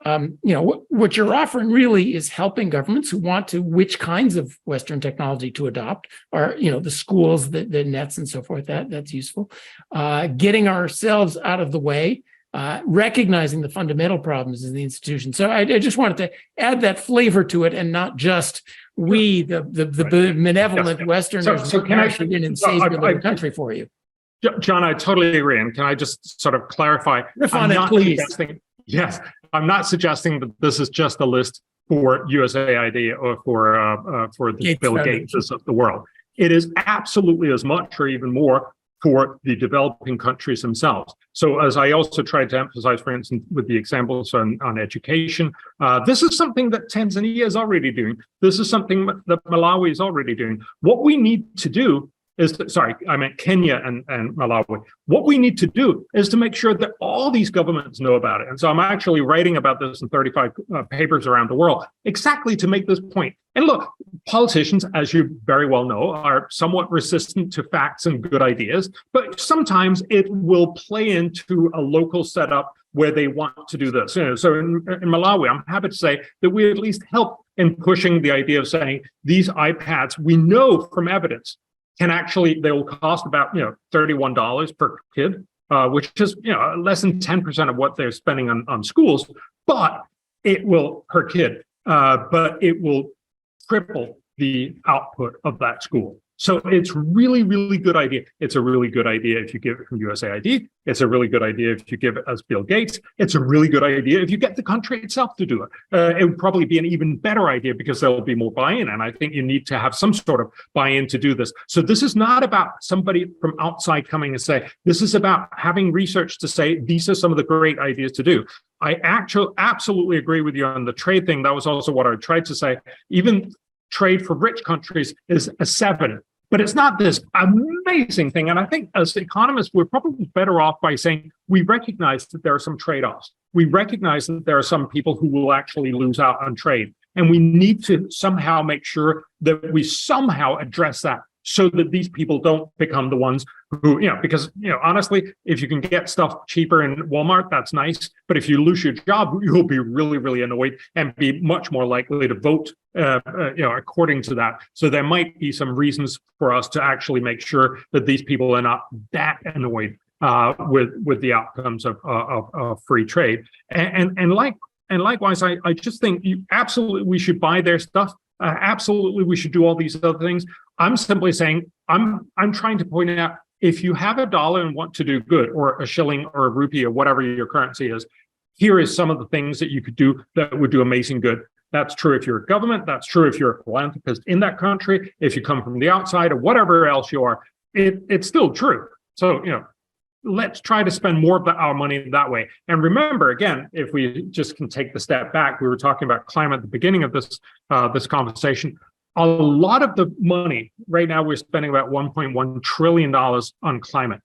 what you're offering really is helping governments who want to, which kinds of Western technology to adopt, or, the schools, the nets and so forth, that's useful. Getting ourselves out of the way, recognizing the fundamental problems in the institution. So I just wanted to add that flavor to it, and not just we, the benevolent Westerners, so can I in and save your little country for you. John, I totally agree. And can I just sort of clarify? I'm not suggesting that this is just a list for USAID or for the Bill Gates of the world. It is absolutely as much or even more for the developing countries themselves. So as I also tried to emphasize, for instance, with the examples on education, this is something that Tanzania is already doing. This is something that Malawi is already doing. What we need to do is, I meant Kenya and Malawi. What we need to do is to make sure that all these governments know about it. And so I'm actually writing about this in 35 papers around the world, exactly to make this point. And look, politicians, as you very well know, are somewhat resistant to facts and good ideas, but sometimes it will play into a local setup where they want to do this. So in Malawi, I'm happy to say that we at least help in pushing the idea of saying these iPads, we know from evidence, they will cost about $31 per kid, which is less than 10% of what they're spending on schools, but it will per kid, but it will triple the output of that school. So it's really, really good idea. It's a really good idea if you give it from USAID. It's a really good idea if you give it as Bill Gates. It's a really good idea if you get the country itself to do it. It would probably be an even better idea because there will be more buy-in. And I think you need to have some sort of buy-in to do this. So this is not about somebody from outside coming and say, this is about having research to say, these are some of the great ideas to do. I absolutely agree with you on the trade thing. That was also what I tried to say. Even trade for rich countries is a 7. But it's not this amazing thing. And I think as economists, we're probably better off by saying we recognize that there are some trade-offs. We recognize that there are some people who will actually lose out on trade. And we need to somehow make sure that we somehow address that so that these people don't become the ones who, because, honestly, if you can get stuff cheaper in Walmart, that's nice. But if you lose your job, you'll be really, really annoyed and be much more likely to vote, according to that. So there might be some reasons for us to actually make sure that these people are not that annoyed with the outcomes of free trade. And likewise, I just think we should buy their stuff. Absolutely, we should do all these other things. I'm simply saying, I'm trying to point out, if you have $1 and want to do good, or a shilling or a rupee or whatever your currency is, here is some of the things that you could do that would do amazing good. That's true if you're a government. That's true if you're a philanthropist in that country. If you come from the outside or whatever else you are, it's still true. So, let's try to spend more of our money that way. And remember, again, if we just can take the step back, we were talking about climate at the beginning of this conversation. A lot of the money right now, we're spending about $1.1 trillion on climate.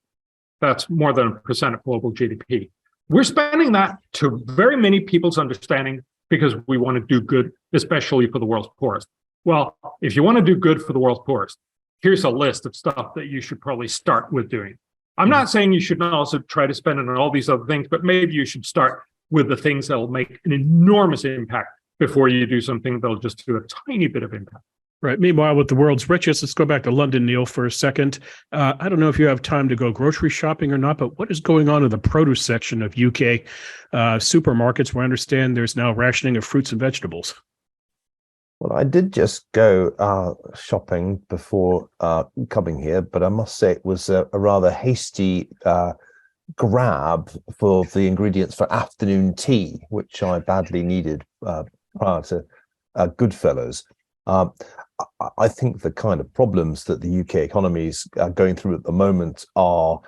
That's more than 1% of global GDP. We're spending that, to very many people's understanding, because we want to do good, especially for the world's poorest. Well, if you want to do good for the world's poorest, here's a list of stuff that you should probably start with doing. I'm not saying you should also try to spend it on all these other things, but maybe you should start with the things that will make an enormous impact before you do something that'll just do a tiny bit of impact. Right. Meanwhile, with the world's richest, let's go back to London, Neil, for a second. I don't know if you have time to go grocery shopping or not, but what is going on in the produce section of UK supermarkets, where I understand there's now rationing of fruits and vegetables? Well, I did just go shopping before coming here, but I must say it was a rather hasty grab for the ingredients for afternoon tea, which I badly needed prior to GoodFellows. I think the kind of problems that the UK economy is going through at the moment are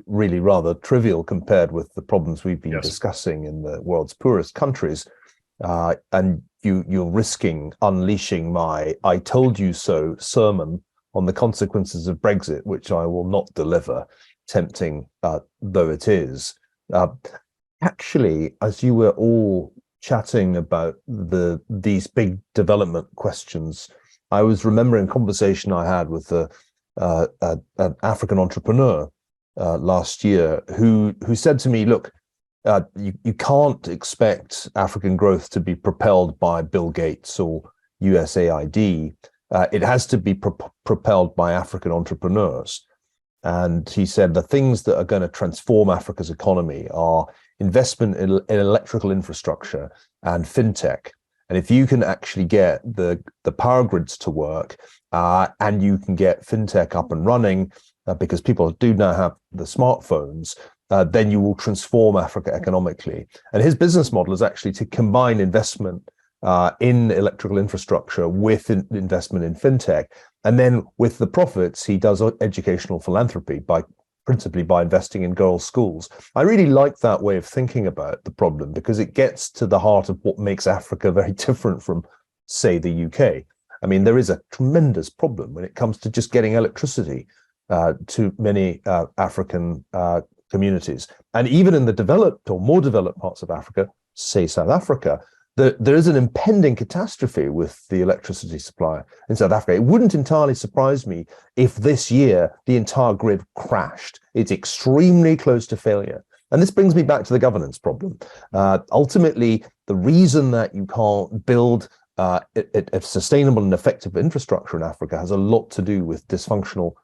really rather trivial compared with the problems we've been discussing in the world's poorest countries. And you're risking unleashing my "I told you so" sermon on the consequences of Brexit, which I will not deliver, tempting though it is. Actually, as you were all chatting about these big development questions, I was remembering a conversation I had with an African entrepreneur last year who said to me, look, you can't expect African growth to be propelled by Bill Gates or USAID. It has to be propelled by African entrepreneurs. And he said the things that are going to transform Africa's economy are investment in electrical infrastructure and fintech. And if you can actually get the power grids to work and you can get fintech up and running, because people do now have the smartphones, then you will transform Africa economically. And his business model is actually to combine investment in electrical infrastructure with investment in fintech. And then with the profits, he does educational philanthropy principally by investing in girls' schools. I really like that way of thinking about the problem because it gets to the heart of what makes Africa very different from, say, the UK. I mean, there is a tremendous problem when it comes to just getting electricity to many African communities. And even in the developed or more developed parts of Africa, say South Africa, there is an impending catastrophe with the electricity supply in South Africa. It wouldn't entirely surprise me if this year the entire grid crashed. It's extremely close to failure. And this brings me back to the governance problem. Ultimately, the reason that you can't build a sustainable and effective infrastructure in Africa has a lot to do with dysfunctional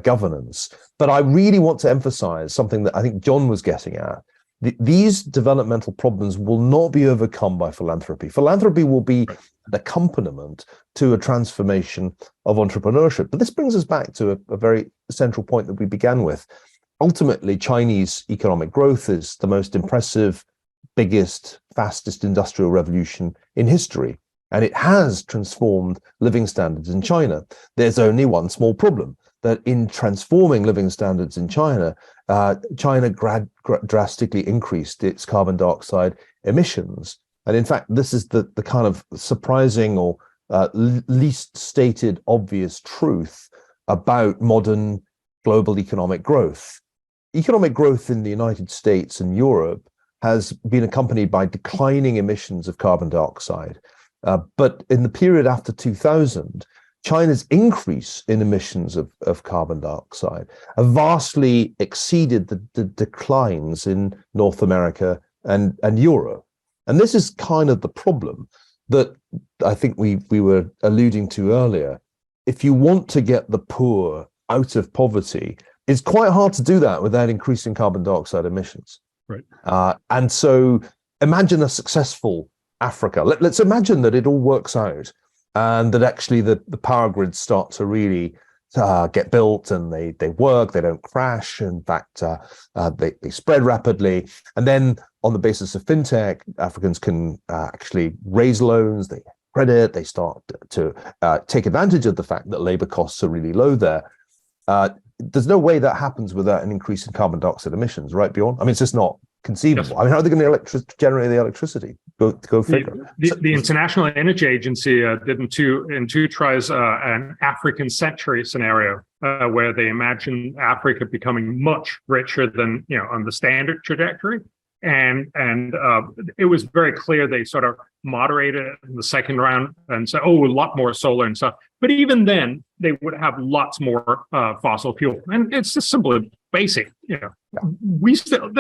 governance. But I really want to emphasize something that I think John was getting at. These developmental problems will not be overcome by philanthropy. Philanthropy will be an accompaniment to a transformation of entrepreneurship. But this brings us back to a very central point that we began with. Ultimately, Chinese economic growth is the most impressive, biggest, fastest industrial revolution in history. And it has transformed living standards in China. There's only one small problem, that in transforming living standards in China, China drastically increased its carbon dioxide emissions. And in fact, this is the kind of surprising or least stated obvious truth about modern global economic growth. Economic growth in the United States and Europe has been accompanied by declining emissions of carbon dioxide. But in the period after 2000, China's increase in emissions of carbon dioxide have vastly exceeded the declines in North America and Europe. And this is kind of the problem that I think we were alluding to earlier. If you want to get the poor out of poverty, it's quite hard to do that without increasing carbon dioxide emissions. Right. And so imagine a successful Africa. Let's imagine that it all works out and that actually the power grids start to really get built and they work, they don't crash. In fact, they spread rapidly. And then on the basis of fintech, Africans can actually raise loans, they credit, they start to take advantage of the fact that labor costs are really low there. There's no way that happens without an increase in carbon dioxide emissions, right, Bjorn? I mean, it's just not conceivable. Yes. I mean, how are they going to generate the electricity? Go figure. The International Energy Agency did in two tries an African century scenario where they imagined Africa becoming much richer than on the standard trajectory, and it was very clear they sort of moderated it in the second round and said, oh, a lot more solar and stuff. But even then, they would have lots more fossil fuel, and it's just simply basic, most of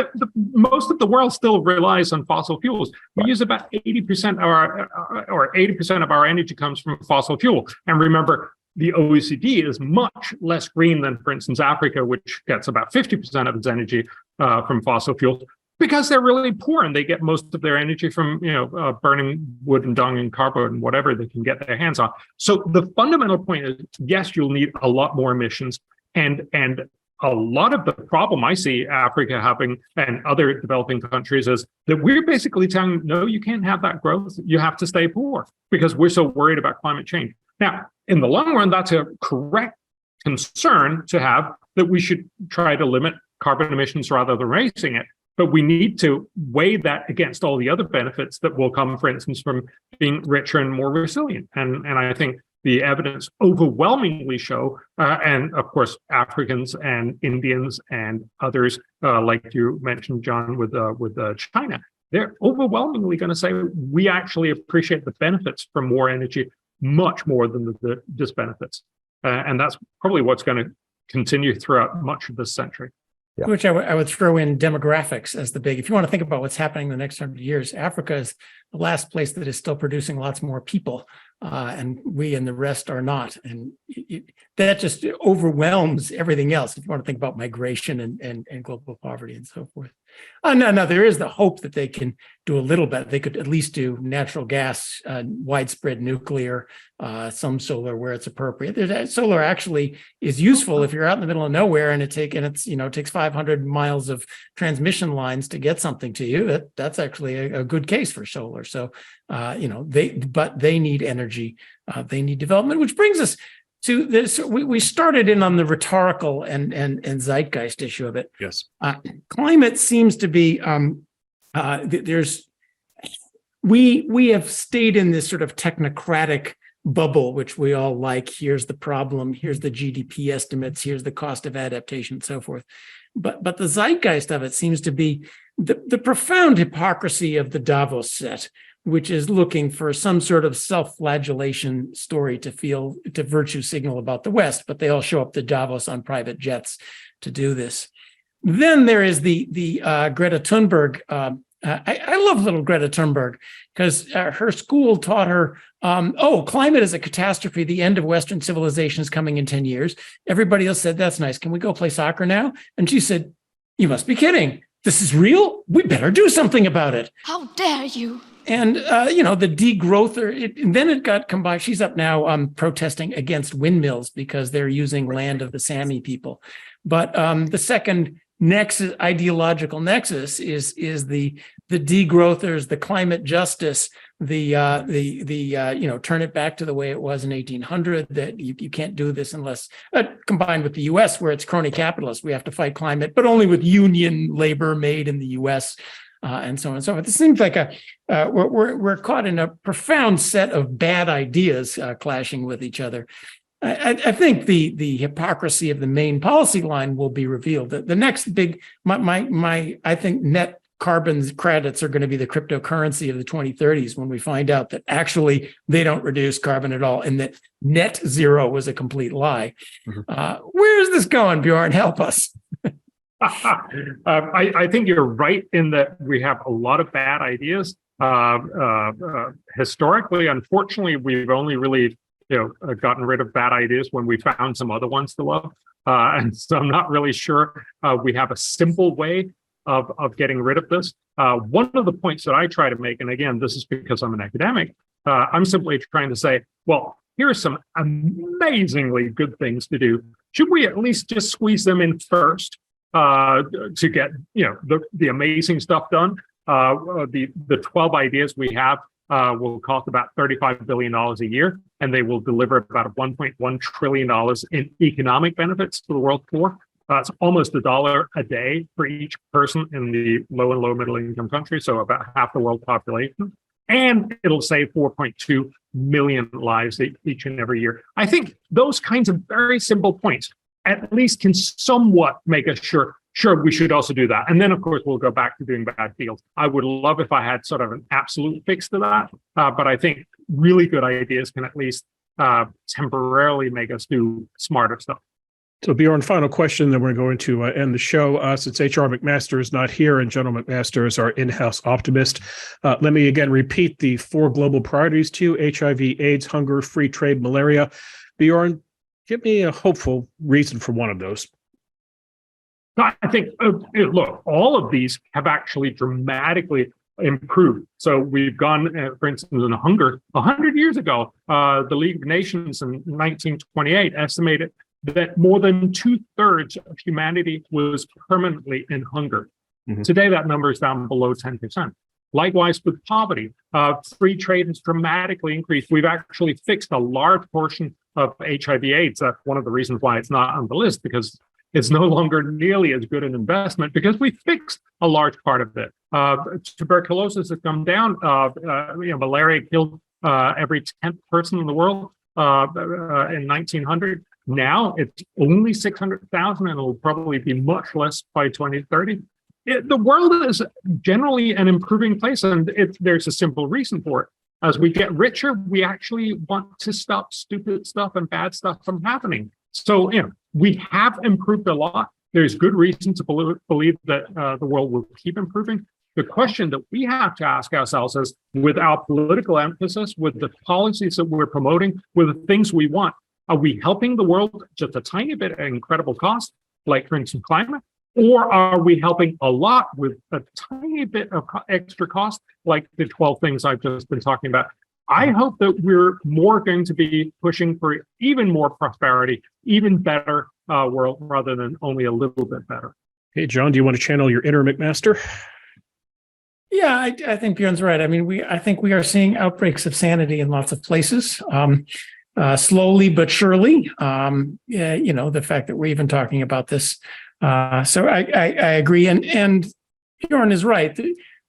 the world still relies on fossil fuels. We use about 80% of or 80% of our energy comes from fossil fuel. And remember, the OECD is much less green than, for instance, Africa, which gets about 50% of its energy from fossil fuels, because they're really poor and they get most of their energy from burning wood and dung and cardboard and whatever they can get their hands on. So the fundamental point is, yes, you'll need a lot more emissions, and a lot of the problem I see Africa having and other developing countries is that we're basically telling them, no, you can't have that growth. You have to stay poor because we're so worried about climate change. Now, in the long run, that's a correct concern to have, that we should try to limit carbon emissions rather than raising it. But we need to weigh that against all the other benefits that will come, for instance, from being richer and more resilient. And I think the evidence overwhelmingly show, and of course, Africans and Indians and others, like you mentioned, John, with China, they're overwhelmingly going to say we actually appreciate the benefits from more energy much more than the disbenefits. And that's probably what's going to continue throughout much of this century. Yeah. Which I would throw in demographics as the big, if you want to think about what's happening in the next 100 years, Africa is the last place that is still producing lots more people, and we and the rest are not. And that just overwhelms everything else if you want to think about migration and global poverty and so forth. No, there is the hope that they can do a little bit. They could at least do natural gas, widespread nuclear, some solar where it's appropriate. Solar actually is useful if you're out in the middle of nowhere and it takes 500 miles of transmission lines to get something to you. That's actually a good case for solar. So, they need energy, they need development, which brings us to this. We started in on the rhetorical and zeitgeist issue of it. Yes. Climate seems to be, we have stayed in this sort of technocratic bubble, which we all like. Here's the problem, here's the GDP estimates, here's the cost of adaptation and so forth. But the zeitgeist of it seems to be the profound hypocrisy of the Davos set, which is looking for some sort of self-flagellation story to virtue signal about the West, but they all show up to Davos on private jets to do this. Then there is the Greta Thunberg. I love little Greta Thunberg because her school taught her, climate is a catastrophe. The end of Western civilization is coming in 10 years. Everybody else said, that's nice. Can we go play soccer now? And she said, you must be kidding. This is real? We better do something about it. How dare you? And, the degrowth, then it got combined. She's up now protesting against windmills because they're using land of the Sami people. But the second ideological nexus is the degrowthers, the climate justice, the turn it back to the way it was in 1800, that you can't do this unless, combined with the US, where it's crony capitalist. We have to fight climate, but only with union labor made in the US. And so on and so forth. It seems like we're caught in a profound set of bad ideas clashing with each other. I think the hypocrisy of the main policy line will be revealed. The next big, I think net carbon credits are going to be the cryptocurrency of the 2030s, when we find out that actually they don't reduce carbon at all and that net zero was a complete lie. Mm-hmm. Where is this going, Bjorn? Help us. I think you're right in that we have a lot of bad ideas. Historically, unfortunately, we've only really gotten rid of bad ideas when we found some other ones to love. And so I'm not really sure we have a simple way of getting rid of this. One of the points that I try to make, and again, this is because I'm an academic, I'm simply trying to say, well, here are some amazingly good things to do. Should we at least just squeeze them in first? To get the amazing stuff done. The 12 ideas we have will cost about $35 billion a year, and they will deliver about $1.1 trillion in economic benefits to the world poor. It's almost $1 a day for each person in the low and low middle income countries, so about half the world population. And it'll save 4.2 million lives each and every year. I think those kinds of very simple points at least can somewhat make us sure we should also do that. And then, of course, we'll go back to doing bad deals. I would love if I had sort of an absolute fix to that. But I think really good ideas can at least temporarily make us do smarter stuff. So Bjorn, final question, then we're going to end the show. Since H.R. McMaster is not here and General McMaster is our in-house optimist, let me again repeat the 4 global priorities to you: HIV, AIDS, hunger, free trade, malaria. Bjorn, give me a hopeful reason for one of those. I think, look, all of these have actually dramatically improved. So we've gone, for instance, in hunger. 100 years ago, the League of Nations in 1928 estimated that more than 2/3 of humanity was permanently in hunger. Mm-hmm. Today, that number is down below 10%. Likewise, with poverty, free trade has dramatically increased. We've actually fixed a large portion of HIV/AIDS. That's one of the reasons why it's not on the list, because it's no longer nearly as good an investment because we fixed a large part of it. Tuberculosis has come down. Malaria killed every 10th person in the world in 1900. Now it's only 600,000, and it'll probably be much less by 2030. The world is generally an improving place, and there's a simple reason for it. As we get richer, we actually want to stop stupid stuff and bad stuff from happening. So, we have improved a lot. There's good reason to believe that the world will keep improving. The question that we have to ask ourselves is, with our political emphasis, with the policies that we're promoting, with the things we want, are we helping the world just a tiny bit at incredible cost, like, for instance, climate? Or are we helping a lot with a tiny bit of extra cost, like the 12 things I've just been talking about? I hope that we're more going to be pushing for even more prosperity, even better world, rather than only a little bit better. Hey, John, do you want to channel your inner McMaster? Yeah, I think Bjorn's right. I mean, I think we are seeing outbreaks of sanity in lots of places. Slowly but surely, the fact that we're even talking about this. So I agree. And Bjorn is right.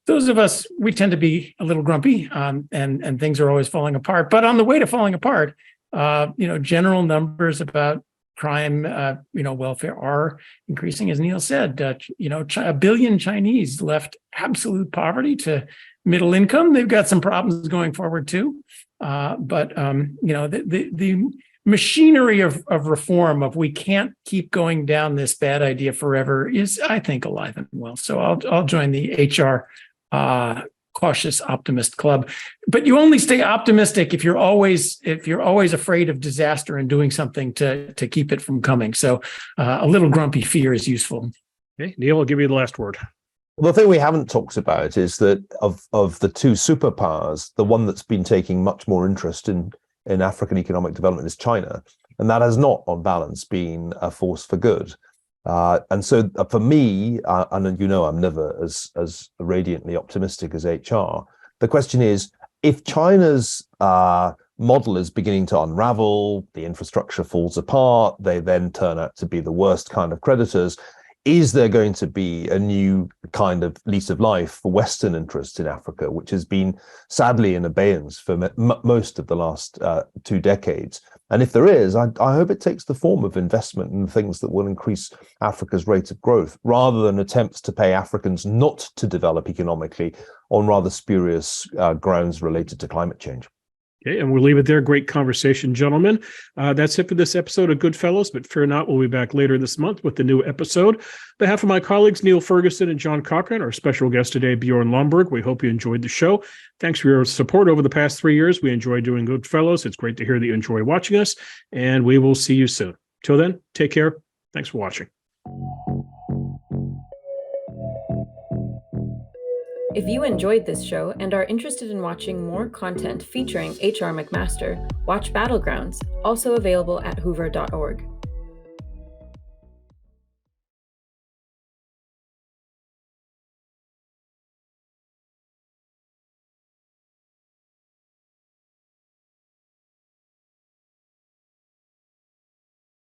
Those of us, we tend to be a little grumpy, and things are always falling apart. But on the way to falling apart, general numbers about crime, welfare are increasing. As Niall said, 1 billion Chinese left absolute poverty to middle income. They've got some problems going forward too. But the machinery of reform, of we can't keep going down this bad idea forever, is, I think, alive and well. So I'll join the HR cautious optimist club. But you only stay optimistic if you're always afraid of disaster and doing something to keep it from coming. So a little grumpy fear is useful. Okay, Niall, I'll give you the last word. Well, the thing we haven't talked about is that of the 2 superpowers, the one that's been taking much more interest in African economic development is China. And that has not, on balance, been a force for good. And so for me, and I'm never as radiantly optimistic as HR, the question is, if China's model is beginning to unravel, the infrastructure falls apart, they then turn out to be the worst kind of creditors, is there going to be a new kind of lease of life for Western interests in Africa, which has been sadly in abeyance for most of the last 2 decades? And if there is, I hope it takes the form of investment in things that will increase Africa's rate of growth, rather than attempts to pay Africans not to develop economically on rather spurious grounds related to climate change. Okay, and we'll leave it there. Great conversation, gentlemen. That's it for this episode of GoodFellows, but fear not, we'll be back later this month with the new episode. On behalf of my colleagues, Niall Ferguson and John Cochrane, our special guest today, Bjorn Lomborg, we hope you enjoyed the show. Thanks for your support over the past 3 years. We enjoy doing GoodFellows. It's great to hear that you enjoy watching us, and we will see you soon. Till then, take care. Thanks for watching. If you enjoyed this show and are interested in watching more content featuring H.R. McMaster, watch Battlegrounds, also available at hoover.org.